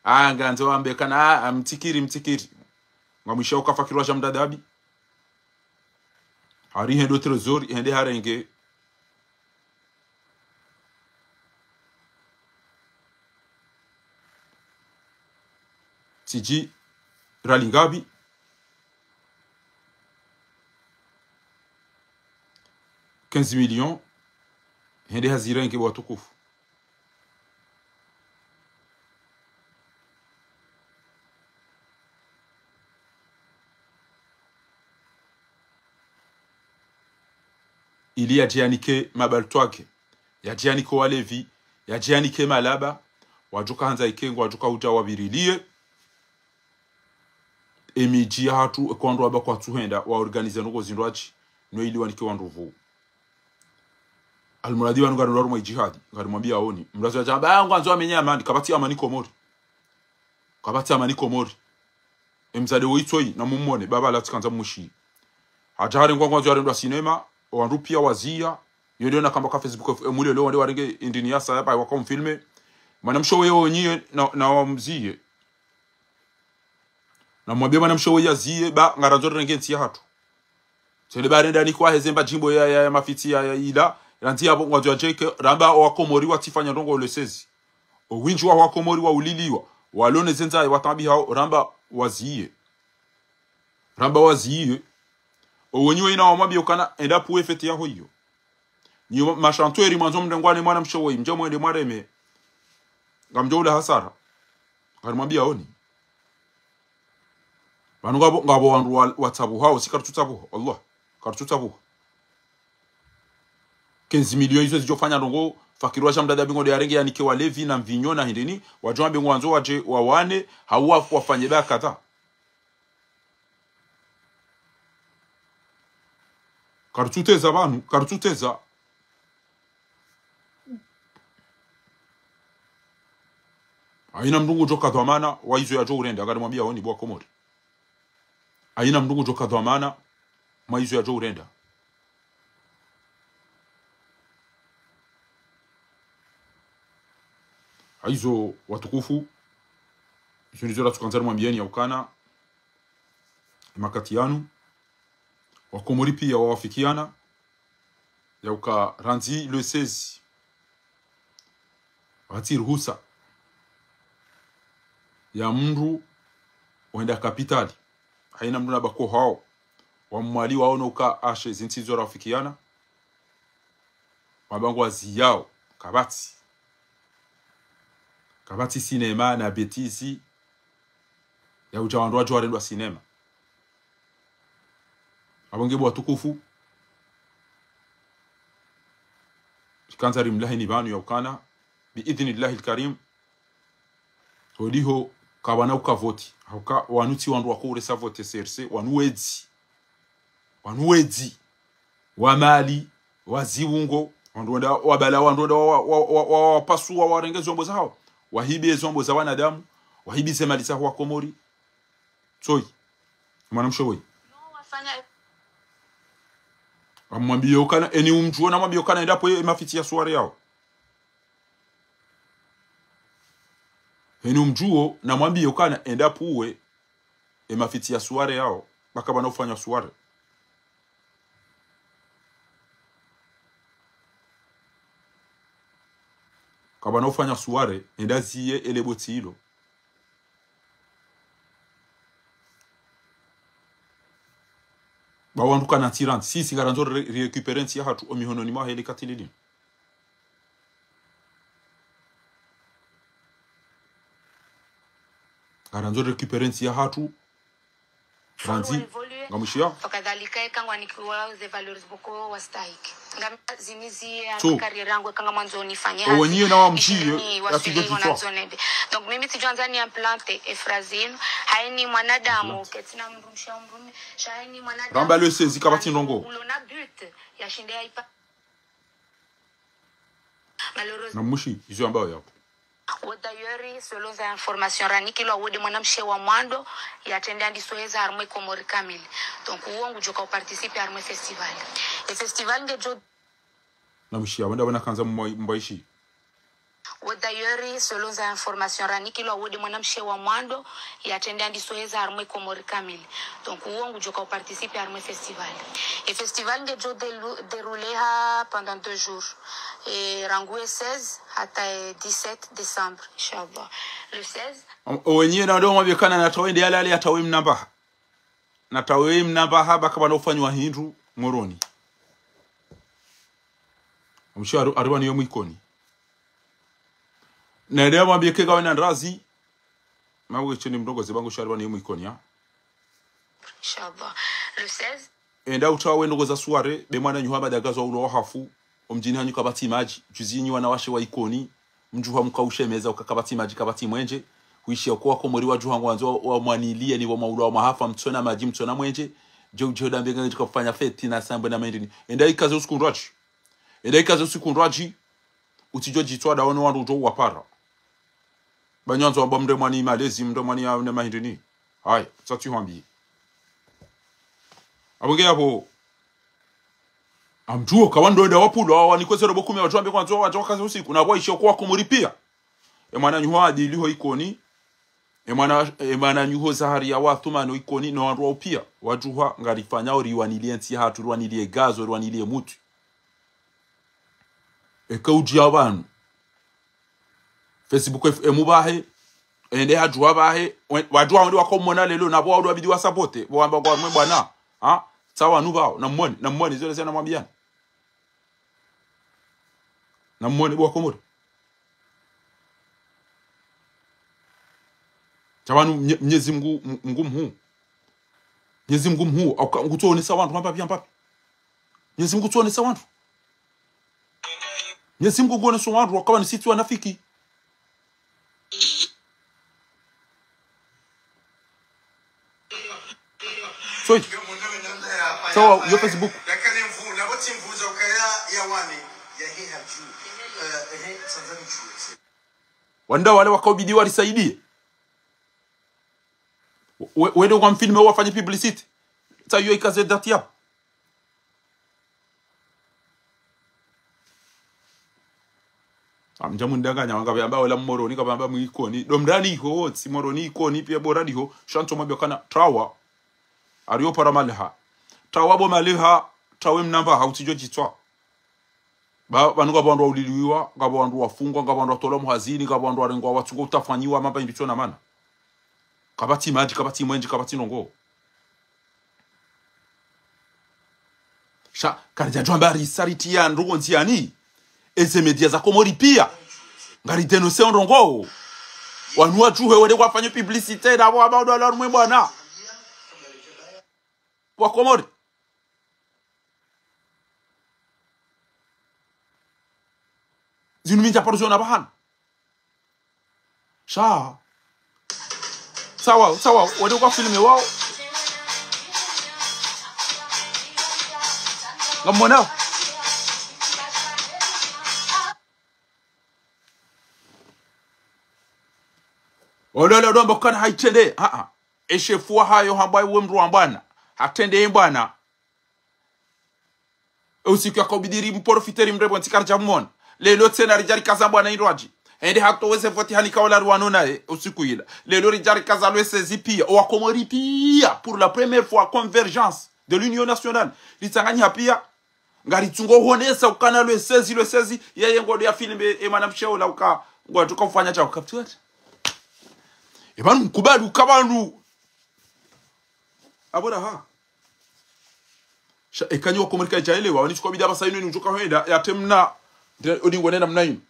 anga nzo ambekana mtikiri ngamwisha ukafakirwa jamdadabi hari hendo trezor hende harenge tiji ralingabi $15 millions hende hazirenge watukufu ili yajianike mabaltwake yajianike walevi yajianike malaba wajuka hanza ikengo wajuka uja wabirilie emiji hatu ekondo aba kwa tuhenda wa organize nuko zindwachi no ili wanike wanduvu almuradi wanu garu rumo jihadi ngarimwambia aoni mrazo ya jamba yangu anzo amenya amani kabati amani komori emzade woitoi na mumone baba la tikanza mushi hajari ngwango zo arendwa cinema wandu pia wazia yole na kamba ka Facebook emule leo wande warenge indinia sa hapa wako mfilme manamsho wewe nyie na wamzie na mwambie manamsho wewe yazie ba ngaranzo renge ntia hatu sele barenda ni kwa hezemba jimbo ya mafiti ya ila rantia abo ngwazo jeke ramba wakomori watifanya ndongo le 16 owinji wa wakomori wa uliliwa walone zenza watambi hao ramba wazie owenyewe ina wamwambie ukana enda puwe feti ya hoyo ni mashantweri mwanzo mndengwane mwana mshowoi mjo mwende mwareme ngamjo ule hasara ngarimwambia oni banu ngabo wandu watabu hao sikarututabu Allah karututabu 15 milioni hizo zijofanya ndongo fakirwa shamdada bingo de arenge yanike walevi na mvinyo na hindini wajua bingo wanzo waje wawane hawa wafanye ba kadha karututeza banu karututeza aina mndungu joka dhamana waizo ya jo urenda ngarimwambia oni bwa komori aina mndungu joka dhamana maizo ya jo urenda aizo watukufu zunizora tukanzara mwambieni ya ukana makatianu wakomori pia wawafikiana ya uka ranzi le 16 wati ruhusa ya mndu wenda kapitali haina mndu nabako hao wamwali waona uka ashe zintizo rafikiana mabango waziyao kabati sinema na betisi ya ujawandoa warendwa sinema abongebu watukufu kanza rimlahi ni banu ya ukana biidhnillahi alkarim hodiho kabana ukavoti hauka wanuti wandu wakure savote serse wanuwezi wamali waziungo wandu wanda wabala wandu wanda wapasua warenge zombo zao wahibi zombo za wanadamu wahibi zemali za wakomori soi mwanamshowoi amwambie ukana eni umjuo na mwambie ukana endapo mafiti ya suare yao eni umjuo na mwambie ukana endapo uwe mafiti ya suare yao bakaba ufanya suare kaba ufanya suare endaziye elebotilo bawanduka na tirant si garanzo récupérer ntia hatu omihono ma hele katilili garanzo récupérer ntia hatu ranzi ngamushia wakadhalika kangwa nikiwa ze valeurs boko wastahiki ngamizi ya career yangu kanga mwanzo nifanyia wenyewe na wamshie asijojitoa. Donc mimi tijanza ni implante efrazine haini mwanadamu ketina mrumsha mrume shaini mwanadamu ramba le sezi kabati ndongo ulona but ya shinde ya ipa malheureusement na mushi izo ambao yapo D'ailleurs, selon les informations raniki lo wode mwanamshe wa mwando yatendea ndisoeza armwe komori kamili. Donc uongo joka participer armwe festival. Le festival ngejo na mushi abanda bana kanza mbaishi. D'ailleurs, selon les informations raniki lo wode mwanamshe wa mwando yatendea ndisoeza armwe komori kamili. Donc uongo joka participer armwe festival. Le festival ngejo déroulé pendant 2 jours. Et Rangoué 16 hata 17 décembre inshallah le 16 wenyewe na ndio mwabekana na tawende yale atawe mnamba na tawe mnamba haba kama nofanywa hindu moroni msharu arwani yo mwikoni na ndio mwabekeka wana ndazi mawe chini mdogo zibango sharwani yo mwikoni ya inshallah le 16 enda utawe ndo za suare be mwana nyuhaba dagazo ulo hafu omjini hanyu kabati maji juzinyi wanawashe wa ikoni mjuha mkaushemeza ukakabati maji kabati mwenje huishia kwa komori wa juha ngwanzo wa mwanilie ni wa maulu wa mahafa mtsona maji mtsona mwenje jojo dambenga tukafanya feti na samba na mendini enda ikaze usikundraji utijo jitwa da wono wandu jo wapara banyanzo amba mde mwani malezi mde mwani ya na mahindini hai tsatu hambi abonge hapo amtuo kawando enda wapulo wanikwesero bokumi wajambe kwanzo wajoka usiku na boisho kwa kumuripia emana nyuho adiliho ikoni emana nyuho zahari ya wathumano ikoni no wandu opia wajuha ngarifanya oriwanilie nti hatu rwanilie gazo rwanilie mutu ekauji abantu Facebook emubahe ende hajua bahe wajua ndi wakomona lelo nabo wadu abidi wasapote wamba kwa mwe bwana ha sawa nubao na mmoni zile sana mwambiana na mmoni bwa komori tabanu Mwenyezi Mungu ngumu Mwenyezi Mungu mhu akutuone sawa watu hapa pia hapa Mwenyezi Mungu tuone sawa watu Mwenyezi Mungu gone sawa watu wakawa ni sisi wanafiki so so yo Facebook lakini mvu na boti mvuza ukaya ya wani ya hii haju Tanzania chu wanda wale wakaobidi walisaidie wewe kwa mfilme wafanye publicity sasa hiyo ikaze dati hapo amjamu ndanganya wangabe ambao la moroni kama ambao mwikoni domrani ho si moroni ikoni pia borani ho shanto mabyo kana trawa ariyo paramalha trawa bo malha trawe mnamba hautijo jitwa ba banuka bandu uliliwa ngabo bandu wafungwa ngabo bandu tola muhazini ngabo bandu arengwa watsuko utafanyiwa mamba inditso na mana kabati maji kabati mwenje kabati nongo sha karija jwamba risariti ya ndugo ntiani eze media za komori pia ngari denonse ndongo wanua tuwe wede wafanye publicité na wa ba dola mwe bwana wa komori zinu minja portion abahan sha sawa wede kwa filme wao ngamona Ololo dombo kana haitende eshefuwa hayo hambai we mru ambana hatende mbana usiku yakobidiri mporofiteri mrebo ntikarja mmon lelo tena rijari kaza bwana indwaji ende hato wese voti hanika wala ruano nae usiku ila lelo rijari kazalwe sezi pia o akomori pia pour la première fois convergence de l'Union nationale litanganya pia ngari tungo honesa ukana le sezi yeye ngodo ya filme emana mshaula uka ngo tukafanya cha ukaptua ebanu mkubali ukabandu abora ha ekanyo komerika jaelewa wanichukua bidaba saino ni ujoka hoenda ya temna odingo nena mnayin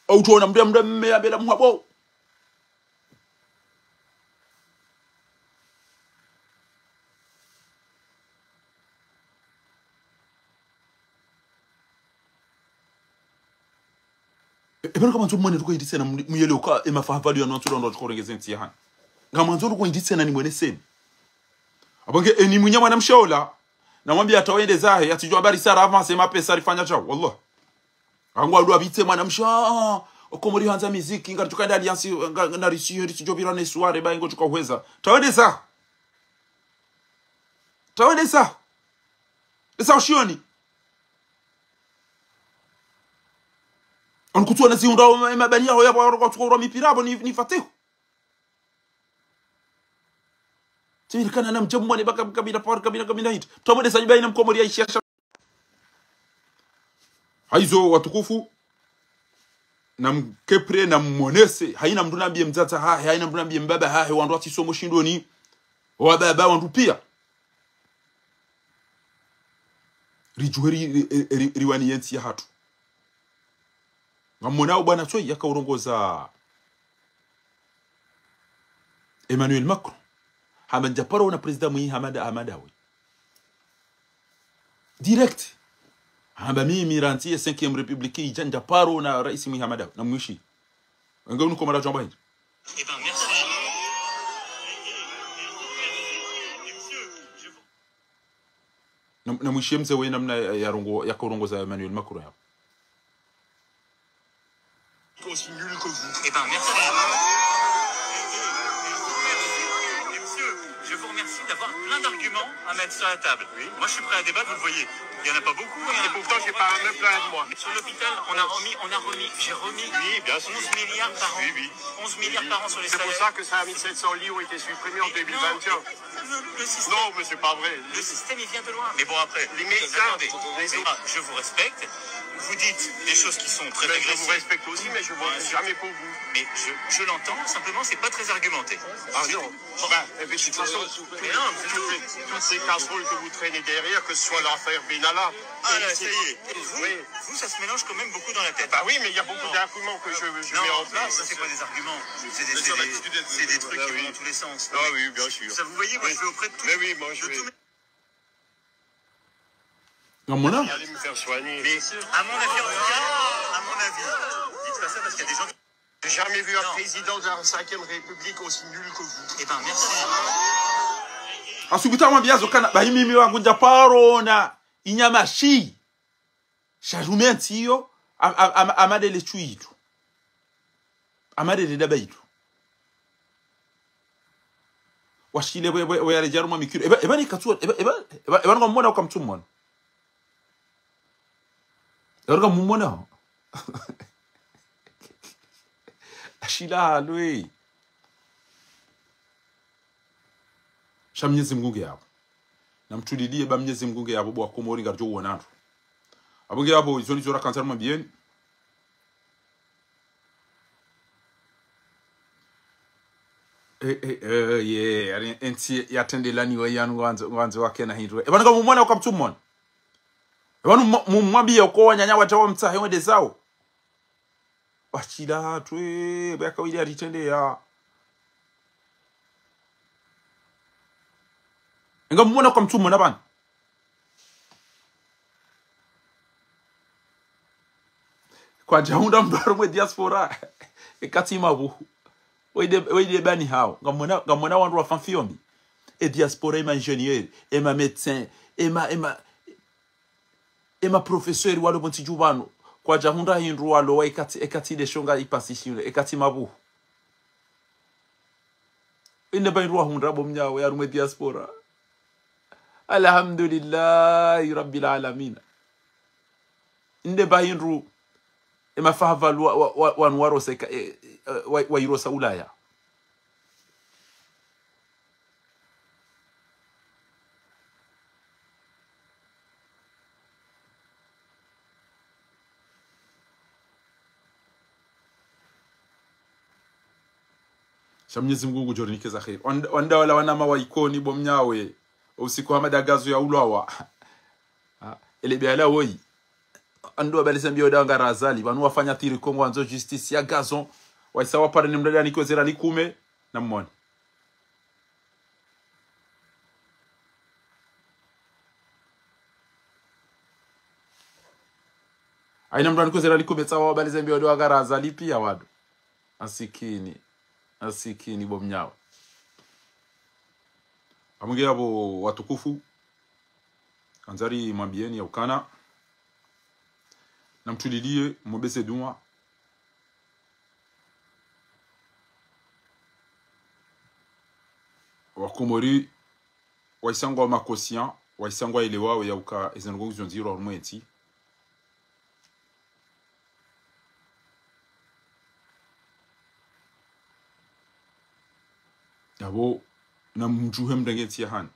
au tuona mda mmea bela mwabo ebero kama nzo mwene ruko inditsena muyele uka emafahavali ya nwantu ndo tukorengeze ntihana ngama nzo ruko inditsena ni mwene seni abange eni munyama na mshaula na mwambia atawende zahe atijua habari sara avance mapesa alifanya chao wallah angwa ndo abitse mwana msha okomori hanza muziki ngari tukanda alliance na risiyo risijobira ne soirée ba ingo tukahweza tawende sa esa ushioni onkutua na ziunda mabania ho yabo kwa tukura mipirabo ni fatihu tiri kana na mjamu ni baka kabila par kabila hit tawende sa baina mkomori aisha haizo watukufu na mkepre na mmonese haina mtu nambie mzata haina mtu nambie mbaba wandu atisomo shindoni wa baba wandu pia rijuheri riwani yensi ya hatu ngamonao bwana choi yakaurongoza Emmanuel Macron hamanja paro na president mwi Hamadawi direct hamba mimi ranti ya 5e république ijanja paro na rais mwi Hamadawi na mwishi ngao nuko mara jamba hindi na mwishi mze we namna yakaurongoza Emmanuel Macron hapo aussi nul que vous. Eh ben, merci. Et monsieur, je vous remercie d'avoir plein d'arguments à mettre sur la table. Oui. Moi, je suis prêt à débattre, vous le voyez. Il n'y en a pas beaucoup. Et pourtant, j'ai pas même plein de moi. Sur l'hôpital, j'ai remis oui, bien sûr. 11 milliards par an. Oui. 11 milliards par an sur les C'est salaires. pour ça que 5700 lits ont été supprimés en 2021. Le système, non, mais c'est pas vrai. Le système, il vient de loin. Mais bon, après, les médecins, je vous respecte. Vous dites des choses qui sont très agressives. Je vous respecte aussi, mais je ne voterai jamais pour vous. Mais je l'entends, simplement, c'est pas très argumenté. Ah non. De toute façon, toutes ces casseroles que vous traînez derrière, que ce soit l'affaire Benalla. Ah là, ça y est. Vous, ça se mélange quand même beaucoup dans la tête. Bah oui, mais il y a beaucoup d'arguments que je mets en place. Ça, c'est pas des arguments. C'est des trucs qui vont dans tous les sens. Ah oui, bien sûr. Ça, vous voyez, moi, je vais auprès de tout. Mais oui, moi, je vais... Allez me faire soigner. Mais à mon avis, en tout cas, dites pas ça parce qu'il y a des gens qui... J'ai jamais vu un président de la 5e République aussi nul que vous. Eh ben, merci. Asubuta mwambia zokana bahimimi wangu njaparo na inyamashi shajumenti hiyo amade le chuitu amade le dabaitu washile we yale jaruma mikiro eba ni katua eba ngomona ukamtumona eba ngomona ashila lui Mwenyezi Mungu yabo na mtulidie ba Mwenyezi Mungu yabo bwa komori ngarjo wonatu abunge yabo izoni zora kansar mabien ari enti yatende lani we yanu wanzo wake na hindwe ebana kama mumona ukamtumona ebana mumwambia uko wanyanya watawa mtsahe wende zao wachila twe baka wili atitende ya Nga mwana kwa mtumo na bani kwa jaunda mbaro mwe diaspora ekatima bu wede bani hao nga mwana wandu wa fanfiombi e diaspora ema ingénieur ema médecin ema professeur walo bonti jubano kwa jaunda hindu walo ekati de shonga ipasishile ekatima bu ine ba hindu hundra bomnyawo ya rumwe diaspora Alhamdulillah Rabbil Alamin. Inde bahindru emafahava wanwaro seka wa irosa ulaya Mwenyezi Mungu jorinike khair wanda wala wana mawaikoni bomnyawe usiku wa madagazo ya ulwawa ele biala woi ando balisa mbio danga razali banu wafanya tiri kongo anzo justice ya gazon waisawa pare ni mdada nikozera likume na mmoni aina mdada nikozera likume tsawa balisa mbio danga razali pia wadu asikini bomnyawe amunge abo watukufu anzari mwambieni ya ukana na mtulilie mbese dua wakomori waisangwa makosien waisangwa elewa ya uka ezengo zonziro hormenti yabo na mjuhe mdengeti ya hani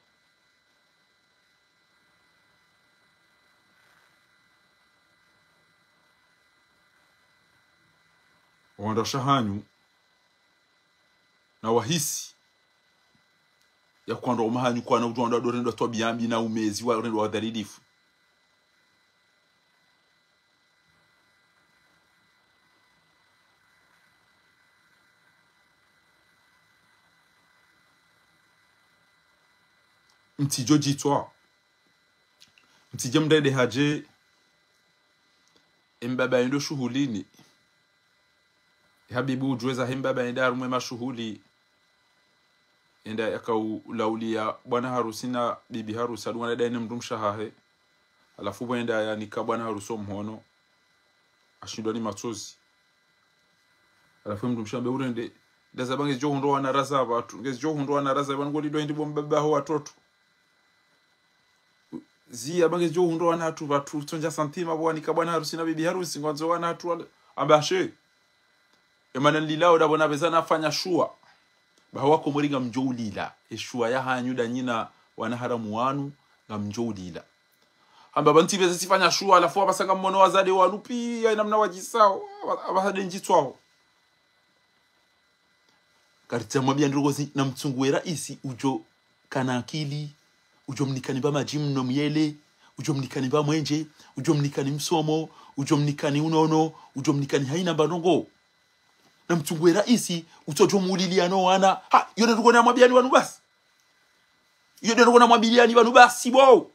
wandasha hanyu na wahisi ya kwanda umahanyu kwa na ujwanda dorendo to biyambi na umezi wa rendo wa dalilifu mtijoji toa mtijemdede haje mbaba ndo shughulini habibu ujweza mbaba enda rumwe mashughuli enda yakaulaulia bwana harusi na bibi harusi alwana daine mdumshahahe alafu bwenda yanika bwana harusi mhono ashindwa ni machozi alafu mdumshambe urende ndazabange jo hundo wana raza abantu ngezi jo hundo wana raza bango lido ndi bomba ho watoto zia bange jo hundo wana atu batu tonja santima bwanika bwana harusi na bibi harusi ngwanzo wana atu ambashe emana lilao da bona bezana afanya shua bahawa komoringa mjolila eshua ya hanyuda nyina wana haramu wanu nga mjolila amba banti beza sifanya shua alafu abasanga mmono wazade walupi ya namna wajisao abahade njitwao karita mwabia ndirogozi na mtsungu raisi ujo kana akili ujo mnikani ba majimu no myele ujo mnikani ba mwenje ujo mnikani msomo ujo mnikani unono ujo mnikani haina banongo na mtungu raisi utojo muliliano wana ha yode tuko na mwabiani wanu basi yode tuko na mwabiani wanu basi bo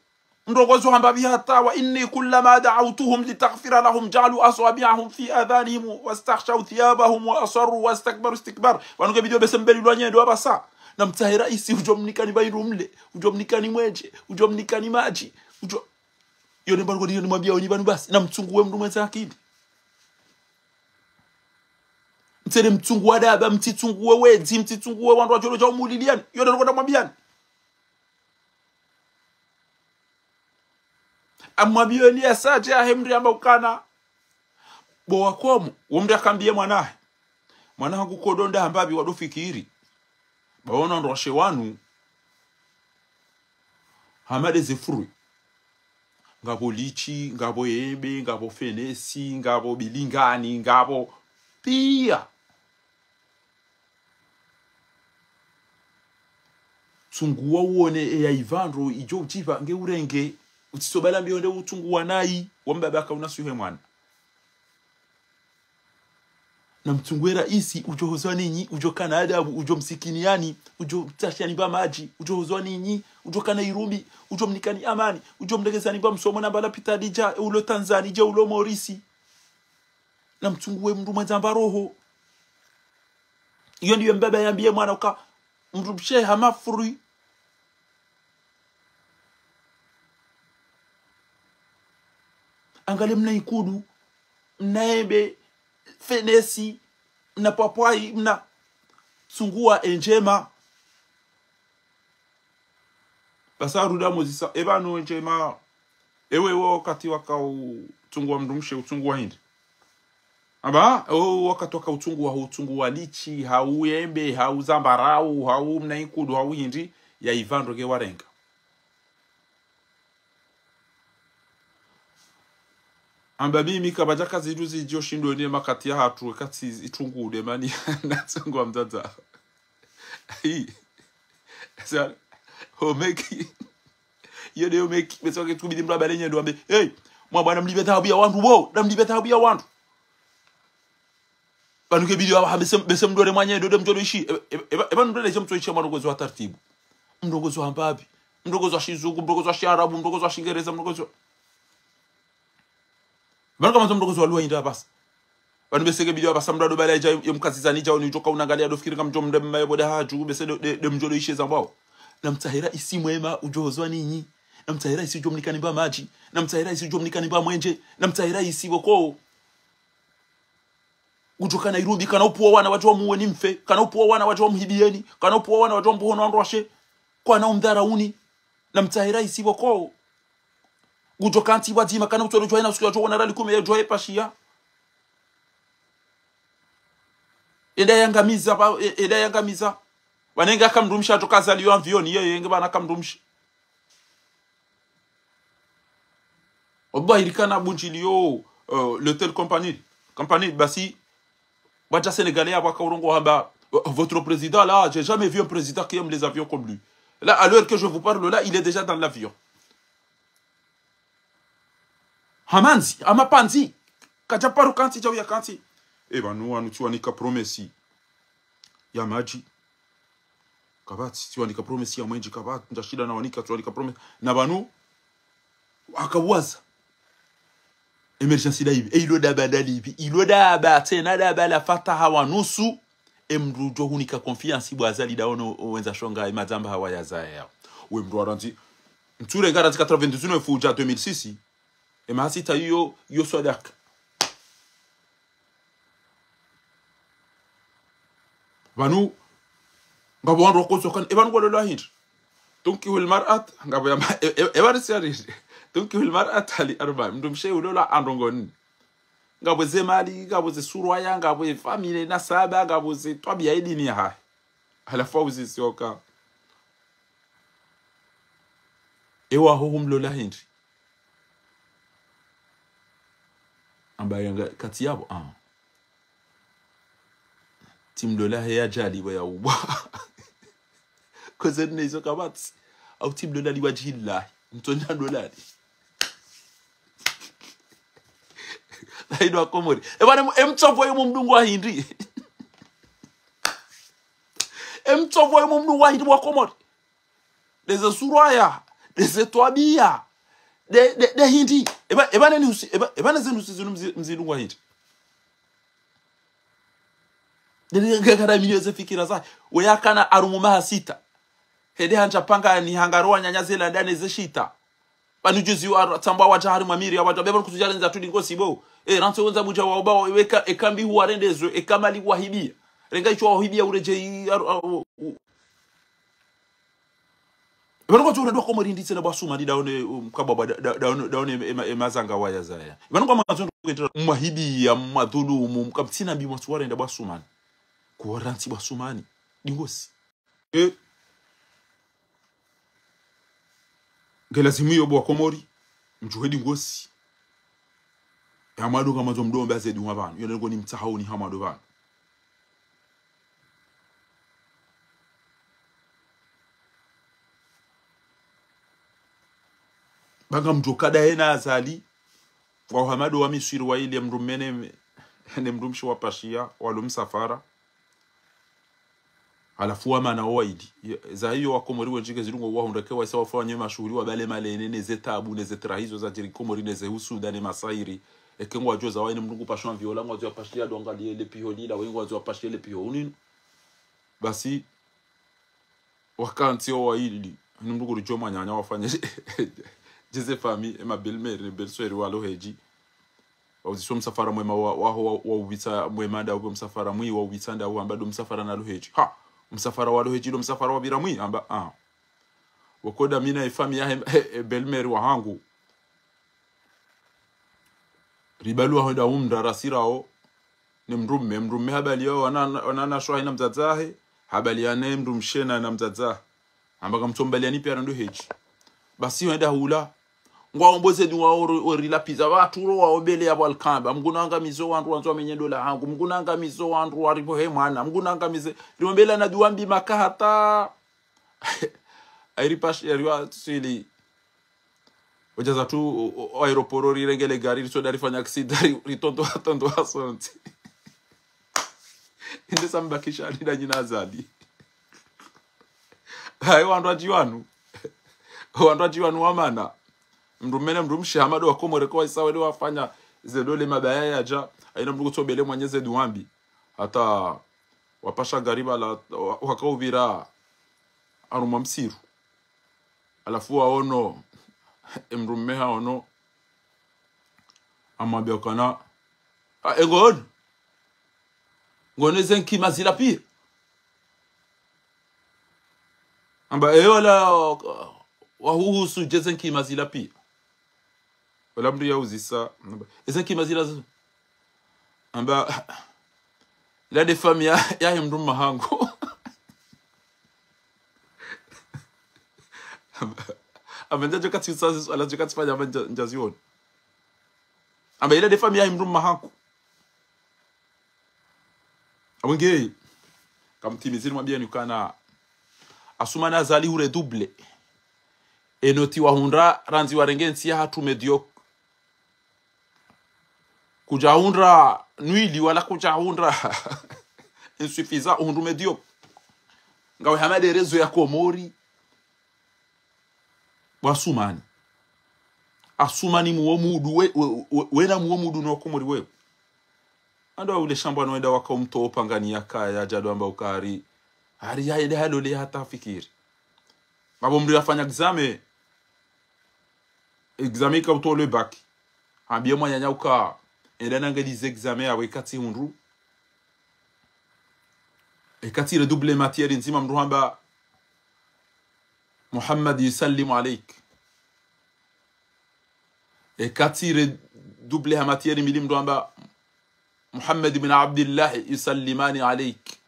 ndogozo hamba bi hata wa inni kullama da'awtuhum litaghfira lahum ja'alu asabi'ahum fi adhanihim wastakhshaw thiyabahum wa asarru wastakbaru istikbar wanuge bidio besembeli lwanyendo abasa na mtahe raisi ujo mnikani bayiru mle ujo mnikani mwenje ujo mnikani maji ujo yode mbango ndiyo mwabia wanu basi na mtungu we mndu mwenza akili mtsere mtungu wadaba mtitungu wewe mtitungu wewe wandu wajolo ja umuliliani yode ngoda mwabiani amwabioni asaje ahemri amba ukana bo wakomo womri akambie mwanahe mwanangu kodonda ambabi wadofikiri baona ndo wanu hamade zefuru ngabo lichi ngabo yebe ngabo fenesi ngabo bilingani ngabo pia tunguwa uone ya Ivandro ijo uchiva nge urenge utisobala mbio nde utunguwa nai wambaba kaunasuhe mwana na mtunguwe raisi ujo hozwa ninyi ujo kana adabu ujo msikiniani ujo tashiani ba maji ujo hozwa ninyi ujo kana irumi ujo mnikani amani ujo mdegezani ba msomo na bala pitadija ulo Tanzania je ulo Morisi na mtunguwe mndu mwenzamba roho iyo ndiyo mbaba yambie mwana uka mrubshe hamafuri angale mna ikudu mnaebe fenesi mna papwai mna tsungua enjema basaru da mozisa ebanu enjema ewe wo kati wakau tungua mdumshe utungua hindi aba wakatoka utungu wa lichi hau embe hau zambarau hau mnaikudu hau hindi ya ivandro ge warenga amba mimi kabajaka ziduzi joshindo ni makati ya hatu kati itungu de mani natsungwa mdada hi sa homeki yode homeki besoke tukubidi mraba lenye ndo ambe hey mwa bwana mlibe thawabu ya wantu wo mlibe thawabu ya wantu banuke bidi wa besem ndore mwanye ndo mjodo ishi eba ndore je mtoishi mwanongozo wa taratibu mndongozo wa mbabi mndongozo wa shizugu mndongozo wa shiarabu mndongozo wa shingereza mndongozo bana kama mndongozo wa luinda basi banu besege bidi wa basa mrado bala ja yomkazizani ja unitoka unangalia dofikiri kama mjomde mmaye haju bese de mjodo ishi zambao na mtahira isi mwema ujozwa ninyi na mtahira isi jomnikani ba maji na mtahira isi jomnikani ba mwenje na mtahira isi woko kutoka Nairobi kana upuwa wana watu wa muwe ni mfe kana upuwa wana watu wa mhibieni kana upuwa wana watu wa mbuhono androshe kwa na umdharauni na mtahira isi woko kutoka anti wazima kana utoro joina usiku watu wana rali kume ya joe pashia enda yangamiza wanenga kamrumsha tokaza liyo amvioni yenge bana kamrumsha oba irikana bunjilio l'hôtel compagnie basi bacha sénégalais aba kaurongo hamba votre président là j'ai jamais vu un président qui aime les avions comme lui là à l'heure que je vous parle là il est déjà dans l'avion hamanzi amapanzi kajaparu kanti jawu ya kanti banu anutua nika promesi ya maji kabati tiwanika promesi ya mwenji kabati ndashida na wanika tiwanika promesi na banu akawaza emergency daibi ilo daba dalibi ilo daba tena daba la fataha wa nusu emrujo hunika confiance bwazali daono wenza shonga imazamba hawaya zaya we mru aranti mture ngara 99 fuja 2006 emasita yo swadaka banu ngabo wanro ko sokan eban ko lo hit tunki wal mar'at ngabo ya eban sari tunki wal mar'at ali arba mndum shehu lola andongon ngabo ze mali ngabo ze surwa ya ngabo family na saba ngabo ze twabia edini ha halafu uzi sioka ewa hohum lola hit ambaye kati yabo tim lola ya jali wa ya uba kozene izo kabati au tim lola li wajhilla mtonya lola laido akomori bana emtsovo yo mumdungu wa hindi emtsovo yo mumdungu wa hindi wa komori deze suraya deze twabia de hindi ebana ni ebana zenu mzilungu wa hindi ngakara milio zefikira za weyakana arumumaha sita hede hanja panga ni hangaroa nyanyazela ndane zeshita banujuzi wa tamba wa jahari mamiri wa beba kutujala nza tudi ngosi bo ranse wonza buja wa oba weka ekambi huwa rendezo ekamali wa hibia renga icho wa hibia ureje Ibanoko tu ndo komori nditse na basuma ndi daone mkababa daone emazanga waya zaya ibanoko mazondo kwetera mwahibi ya madhulumu mkamtsina bi mwatware nda basuma kuwaranti basumani dingosi ngelazimu yobo komori mjuhedi ngosi amado kama zomdombe azedi mwabantu yona ngo ni mtsahau ni hamado bana banga mjokada hena azali wa hamado wa misiri wa ile mrumene ne mrumshi wa pashia walo msafara alafu wa mana waidi za hiyo wakomori wenjike zilungo wa hundake wa sawa fanya mashuhuri wa bale malene ne zetabu ne zetrahizo za jiri komori ne zehusu dane masairi ekengo wajo za waine mrungu pashon viola ngwazo pashia donga le piholi la wengo wazo pashia le pihoni basi wakanti wa ili mrungu rujoma nyanya wafanya jeze fami ema belmer belsweri walo heji wawuzisho msafara mwema wa ubita mwema da msafara mwi wa ubitanda wa ambado msafara na loheji msafara wa loheji lo msafara wa biramwi amba wakoda mina ifami ya belmer wa hangu ribalu hoda umda rasirao ni mrume habali yao wanana shwa ina mzazahe habali yane mrumshena na mzazahe ambaka mtombaliani pia ndo heji basi wenda hula ngwaomboze ni waorila pizza watu ro waobele ya balkamba mgunanga mizo wandu wanzo amenye dola hangu mgunanga mizo wandu waripo he mwana mgunanga mize liombela na duambi makahata airipash yariwa sili wajaza tu aeroporo rirengele gari so darifanya accident ritondo asonti inde sambakisha alida nyina azadi hayo wandu ajiwanu wamana mrumene mrumshi hamado wakomore kwa isawa ile wafanya zedole mabaya yaja aina mrugo tobele mwanyeze duambi hata wapasha gariba la wakauvira aruma msiru alafu waono mrumeha ono amabia kana egon ngoneze nkima zila pia amba wala wahuhusu jezen nkima zila pia wala mdu ya uzisa ezen nkima zila amba la de famille ya mdu mahango amba njajo kati usasa ala jokati fanya amba njazioni amba ile de famille ya mdu mahango awenge kamtimizini mwambia nikana asumana zali ure double enoti wa hundra ranzi warengensi ya hatu mediocre kuja hundra nuili wala kuja hundra insuffisant hundu mediocre ngawe hamade rezo ya komori wasumani asumani muo mudu wena muo mudu no komori wewe ando ule shamba noenda wakamto pangani yakaya jado amba ukari hari yaende halole hata fikiri babo mri afanya examen ka uto le bac ambie mwanya uka endana ngalize examen awe kati hundu e kati le double matière nzima mru amba Muhammad yusallimu alayk e kati le double matière milim mru amba Muhammad ibn Abdullah yusallimani alayk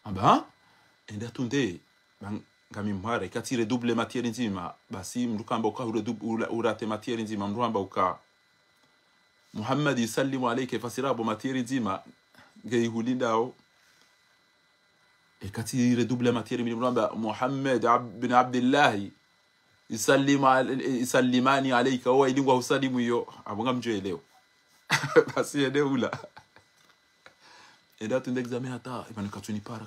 amba enda tunde ngami mware katire double matière nzima basi mrukamba uka urate matière nzima mruamba uka Muhammad yusallimu alayka fasirabo matière nzima ngeyihulindao e katire double matière mruamba Muhammad ibn Abdullah yusallimani alayka wa ilingwa husalimu yo abunga mjoelewa basi ende ula enda tunde examen hata ibana katuni para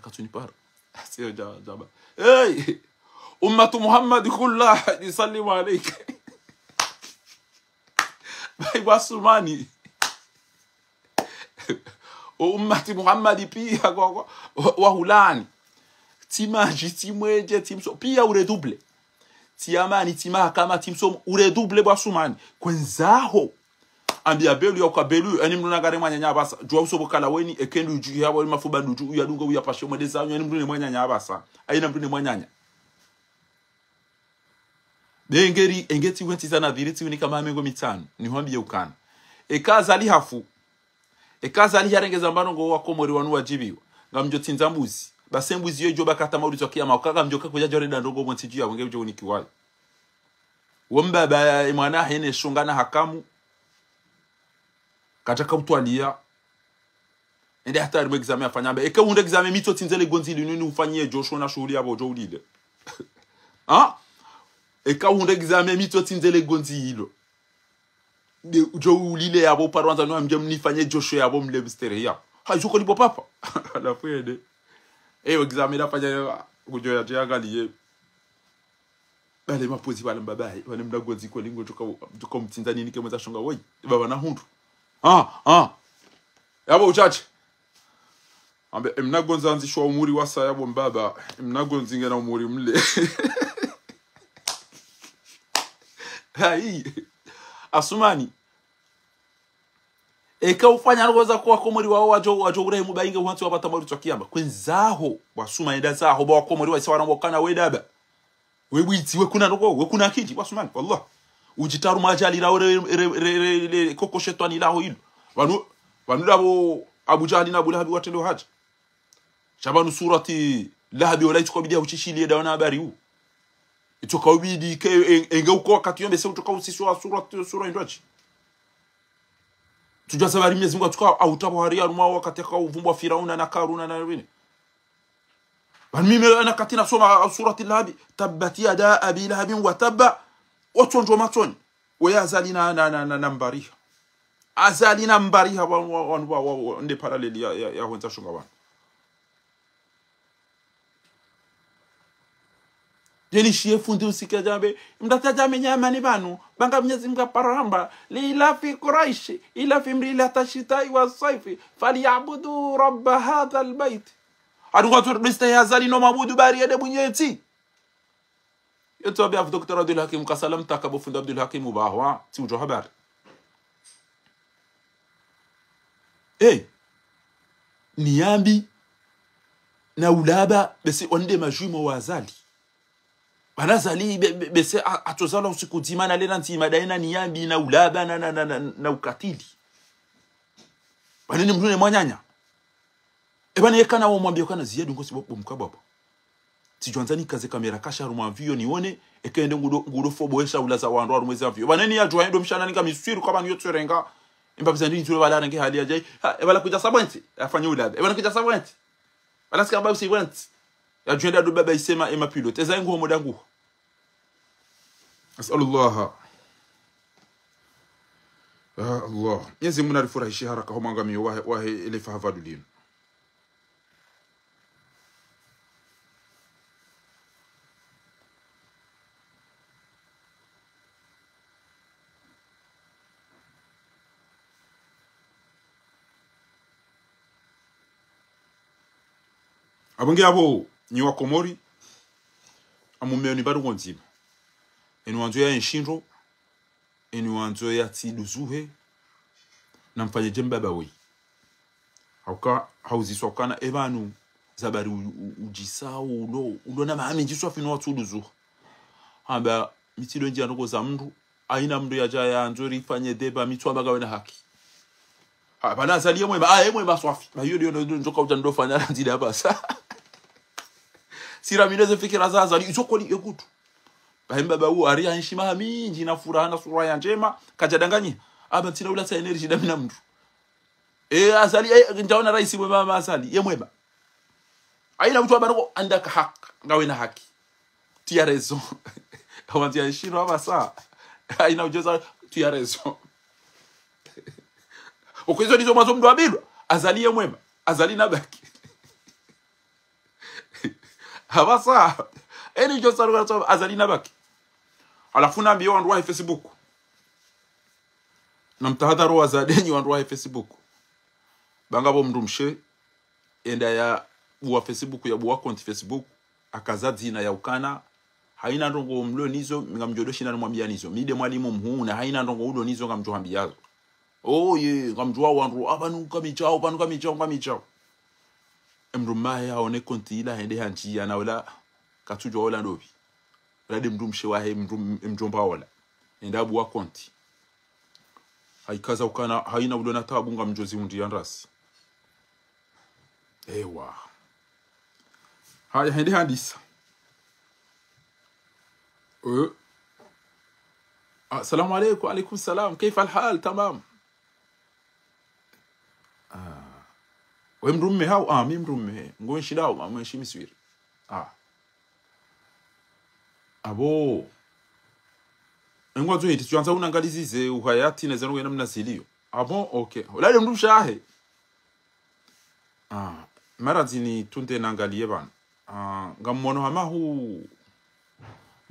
sio jaba hey ummatu Muhammad kullah yusallimu alayka bai wasumani ummati Muhammad pia wa hulani timaji timweje timso pia ure double tiamani timaha kama timso ure double wasumani kwenzaho ambia belu ya ukabelu eni mruna gare mwanya nyabasa jwa usobo kala weni ekendu uju yabo mafuba nduju uyadunga uyapashe mwedeza eni mrune mwanya nyabasa aina mrune mwanyanya dengeri engeti wenti sana diriti unika mamengo mitano niwambie ukana ekaza ali hafu ekaza ali yarengeza mbarongo wakomori wanu wajibiwa ngamjo tinzambuzi basembuzi yejo bakata mauri tokia makaga mjoka kuja joreda ndongo mwentiju ya wenge ujo unikiwai womba ba mwana hene shungana hakamu kataka utwalia ende hata rimo examen afanyamba eke unde examen mito tinzele gonzili nini ufanyie Joshua na shughuli yabo jo ulile eka unde examen mito tinzele gonzilo de jo ulile yabo parwanza no amje mnifanye Joshua yabo mle mistere ya hajuko lipo papa la fede examen afanya kujo ya tiagaliye bale mapozi bale mbabaye bale mdagonzi ko lingo tuka mtinzani nike mweza shonga woi baba na hundu yabo uchache ambe mnagonza nzishwa umuri wasa yabo mbaba mnagonzi ngena umuri mle hai asumani eka ufanya roza kwa komori wao wajo ure mubainga wantu wapata maru tokiyamba kwenzaho wasuma enda zaho ba komori wasa wanambokana wedaba webwiti wekuna roko wekuna kiji wasumani wallah ujitaru majali la ore koko shetani laho hilo vanula abo Abu Jahli na Abu Lahab watendo haja shabanu surati Lahab wala itukobidia uchishilie dawana habari huu itokawibidi ke enge uko wakati yombe se utoka usiswa sura indochi tujua sabari Mwenyezi Mungu atuka autabo haria rumwa wakati ka uvumbwa Firauna na Karuna na wengine mimi ana katina soma surati Lahab tabbat yada abi Lahab wa tabba watonjo matoni wayazalina na mbariha azalina mbariha wa nde parallel ya honza shunga wana jeli shie fundi usike jambe mdataja menyama ni banu banga Mwenyezi Mungu paramba lila fi quraish ila fi mrila tashitai wa saifi falyabudu rabb hadha albayt adunga turbista ya zalino mabudu bari ya bunyeti yeto abi af Dr. Abdul Hakim kasalam takabo fundi Abdul Hakim ubahwa ti ujo habari niambi na ulaba bese onde majumo wazali banazali bese atozala usiku dimana lena ntima daina niambi na ulaba na ukatili banene mrune mwanyanya bana yekana wo mwambie kana ziyadu ngosi bobo mkababa tijonzani kaze kamera kasha rumwa vio nione ekende ngudo foboesha ulaza wandu rumweza vio banene ya jwa ndo mshana ninga miswiru kwa banyo tserenga imbabiza ndi ntule bala nge hali ajai bala kuja sabwenti afanye ulabe bala kuja sabwenti bala sika babu siwenti ya jwenda do baba isema ema pilote ezangu homo dangu asallallahu Allah Mwenyezi Mungu alifurahishi haraka homangami wahe ile fahavadulin abonge abo ni wa Komori amumeo ni bado nzima enu wanzo ya enshinro enu wanzo ya tiduzuhe na mfanye jemba bawe hauka hauzisokana ebanu zabari ujisao ulo na maami jiswa fino watuduzu amba mitido njia noko za mndu aina mndu ya jaya nzori fanye deba mitwa bagawe na haki bana azaliye mwema mwema swafi ba hiyo ndio njoka utando fanya ndida basa siramineze fikira zaza izokoli ekutu bahemba bawo aria nshima mingi na furaha na sura ya njema kajadanganyi aba tina ula sa energy damina mndu azali njaona rais mwema azali ye mwema aina mtu abanako andaka hak ngawe na haki tia raison awantia nshiro abasa aina ujoza tia raison okwezo nizo mazo mndu abilwa azali ye mwema azali na baki habasa eni jo saruga to azalina baki alafu na mbio wandu wa Facebook na mtahadharo wa zadenyi wandu wa Facebook bangabo mndu mshe enda ya wa Facebook ya buwa account Facebook akazadzi na ya ukana haina ndongo mlo nizo ngamjodoshi na mwambia nizo mide mwalimu mhuna haina ndongo ulo nizo ngamjohambiazo ngamjwa wandu abanu kamichao mrumaye aone konti ila hende hanjia na wala katujo wala ndobi rade mrumshe wahe mjomba wala endabu wa konti haikaza ukana haina ulona tabunga mjozi undi yanrasi ewa haya hende handisa assalamu alaikum salam kaifa alhal tamam we mrumme hao mi mrumme ngo shidao mama shimiswiri abo engwazo yiti tuanza unangalizize uhayati na zero ngena mnasilio abo okay ulale mndu shahe mara zini tunte nangalie bana ngamono hama hu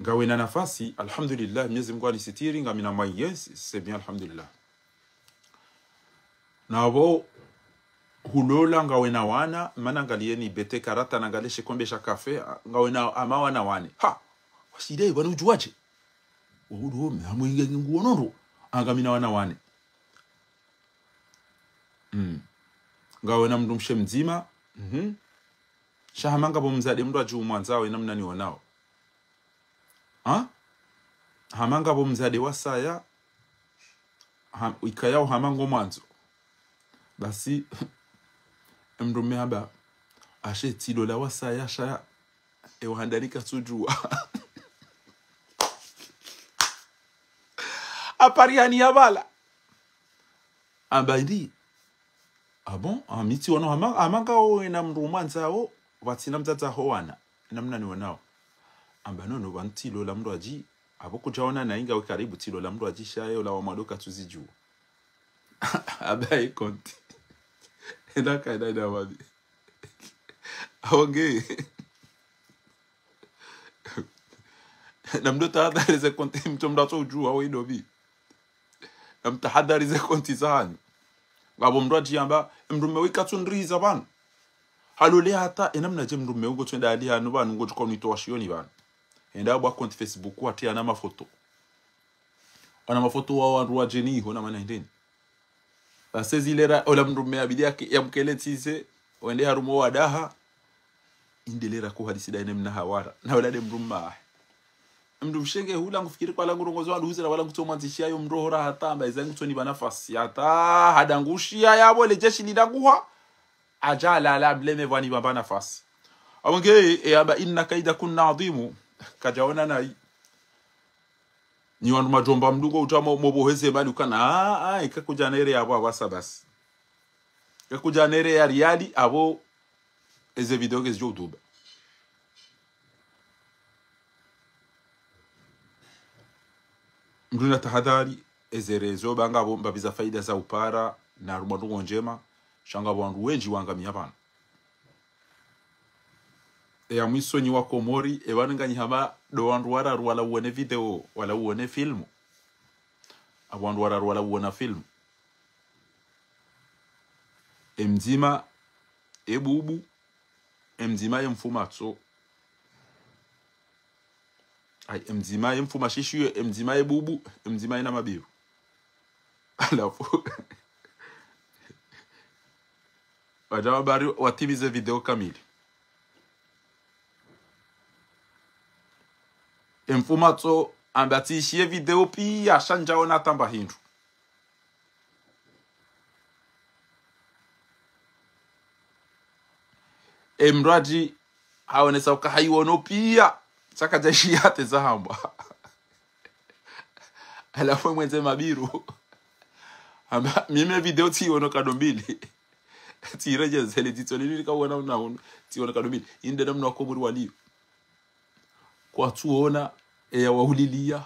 ngawe na nafasi alhamdulillah Mwenyezi Mungu alisitiri ngamina yes c'est bien alhamdulillah nabo hulola ngawe na wana mana ngalieni bete karata na ngaleshe kombe sha cafe ngawe na amawa na wane wasidai bana ujuaje uhudu hamwinge nguonondo angamina wana wane ngawe na mndu mshe mzima shahamanga bomzade mndu aju mwanzawe namna nionao hamanga bomzade wasaya ikayao hamango mwanzo basi mrume aba ashe tilo la wasaya sha ewandanika sujua apariani yabala ambandi bon amiti wono amanga o ena mrumanza o watina mtata howana namna ni wanao amba no bantilo la mndo aji abokujaona na inga karibu tilo la mndo aji shayo la wamadoka tuzijua abai konti enda kaida wabi aonge namdo tahadhari za konti mtomda to ujua au idobi namtahadhari za konti sana ngabo mndo aji amba mrume wika tunriza bana halole hata enamna je mrume ugo twenda ali hanu bana ngo tukoni to washioni bana enda bwa konti Facebook wati ana mafoto wana mafoto wa wandu wa jeni hona maana ndeni basi zilera ola mrume abidi yake yamkele tise wende harumo wadaha indelera ko hadisi daine mna hawara na wala de mrumma mshenge hula ngufikiri kwa langu rongozo wandu wala ngutomanzishia yo mrohora hata amba izangu toni banafasi hata hadangushia yabo le jeshi lidaguha ajala la bleme vani baba nafasi awonge aba inna kaida kunna adhimu kajaona nai ni wandu majomba mdugo utama moboheze bali ukana ikakuja nere yabo abasa basi ikakuja nere ya riali abo eze video ke YouTube mduna tahadhari ezerezo banga bo mbabiza faida za upara na rubandu njema shanga wandu wenji wangamia bana ya mwisonyi wa Komori ebananganyi hama do wandu wararu wala uone video wala uone filmu abandu wararu wala uona filmu emzima ebubu emzima yemfumatso ai emzima yemfuma shishiyo emzima ebubu emzima ina mabiru alafu wajama bari watimize video kamili emfumatso ambatishie video pia shanjao na tamba hindu emraji haonesa ukahaiwono pia saka jeshi yate zahamba alafu mwenze mabiru amba mime video tiwono kadombili tireje zele titolili kaona una tiwono kadombili inde namna wakomuri wali kwa tuona ya wahulilia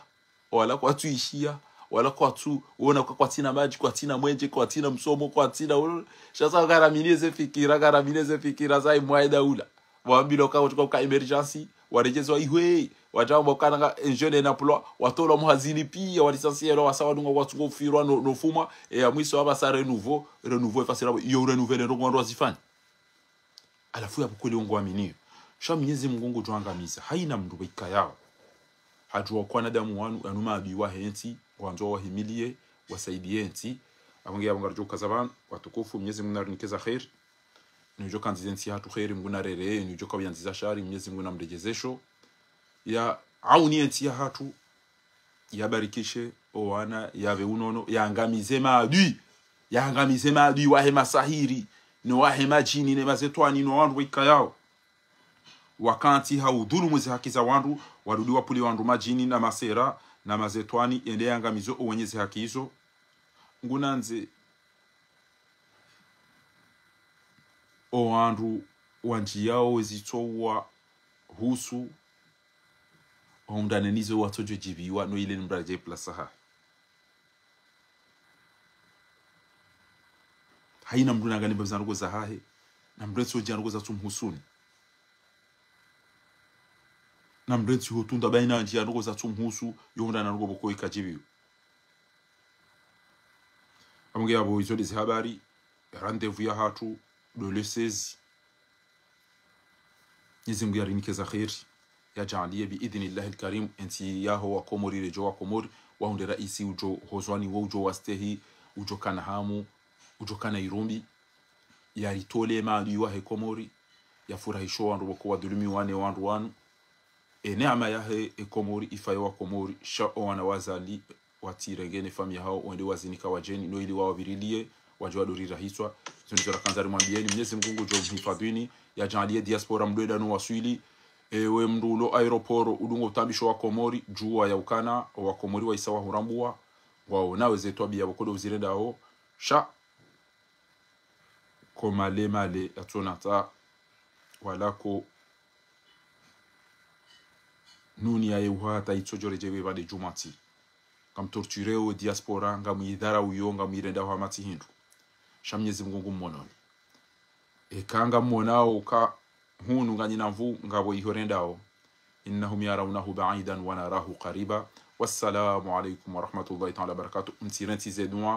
wala kwa tuishia wala kwa tu uona kwa tina maji kwa tina mwenje kwa tina msomo kwa tina shasa garamileze fikira zai mwaida ula waambilo kwa tuka emergency warejezwa ihwe wajamba kana enjene na plo watola muhazini pia walisansiero wasawa dunga watu kufirwa no fuma ya mwiso aba sa renouveau fasira yo renouveler ndo ndo azifanya alafu ya bukuli ngo aminio sha Mwenyezi Mungu tuangamiza haina mndu bika yao hajua kwa nadamu wanu anuma abiwa henti wanzo wahimilie wasaidienti abonge abongarjo kazaban watukufu Mwenyezi Mungu narunikeza khair nijo kanzidenti hatu khair Mungu narere nijo kabianziza shari Mwenyezi Mungu namrejezesho ya aunienti hatu yabarikishe owana yave unono yaangamize maadui wahe masahiri no wahe majini ne mazetwani no wandu bika yao wakanti haudhulumu za haki za wandu warudi wapuli wandu majini na masera na mazetwani ende yangamizo owenyezi haki hizo ngunanze o wandu wanji yao zitowa husu omdanenizo watojo jibiwa no ile mbraje plasaha haina mduna ngani bazango za hahe na mreso jango za tumhusuni na mrenzi hotunda baina njia ndogo za tumhusu yonda na ndogo boko ikajibiwa amunge abo izo dizi habari rendezvous ya hatu do le 16 nizimgu ya rinikeza khairi ya jaaliye bi idhnillah alkarim enti yaho wa Komori rejo wa Komori wa hunde raisi ujo hozwani wa ujo wastehi ujo kana hamu ujo kana irumbi ya ritole mali wa Komori ya furahisho wandu boko wa dhulumi wane wandu wanu neema yahe Komori ifayo wa Komori sha wana wazali watirengene famia hao wende wazinika wajeni no ili wawabirilie wajua dori rahiswa tunizora kanzari mwambieni Mwenyezi Mungu jo mhifadhini ya jalie diaspora mdoeda no waswili ewe mndulo aeroporo udungo utambisho wa Komori jua ya ukana wa Komori wa isawa hurambua wao nawe zetu abia bokodo uzirenda ho sha komale male atonata walako nuni ya yuhata itojore jewe vade jumati kam tortureo diaspora ngam idara uyo ngam irenda ho amati hindu sha Mwenyezi Mungu mmononi kanga mmonao ka hunu nganyina mvu ngabo ihorendao innahum yarawnahu ba'idan wa narahu qariba wassalamu alaykum wa rahmatullahi ta'ala barakatuh mtirenti zedwa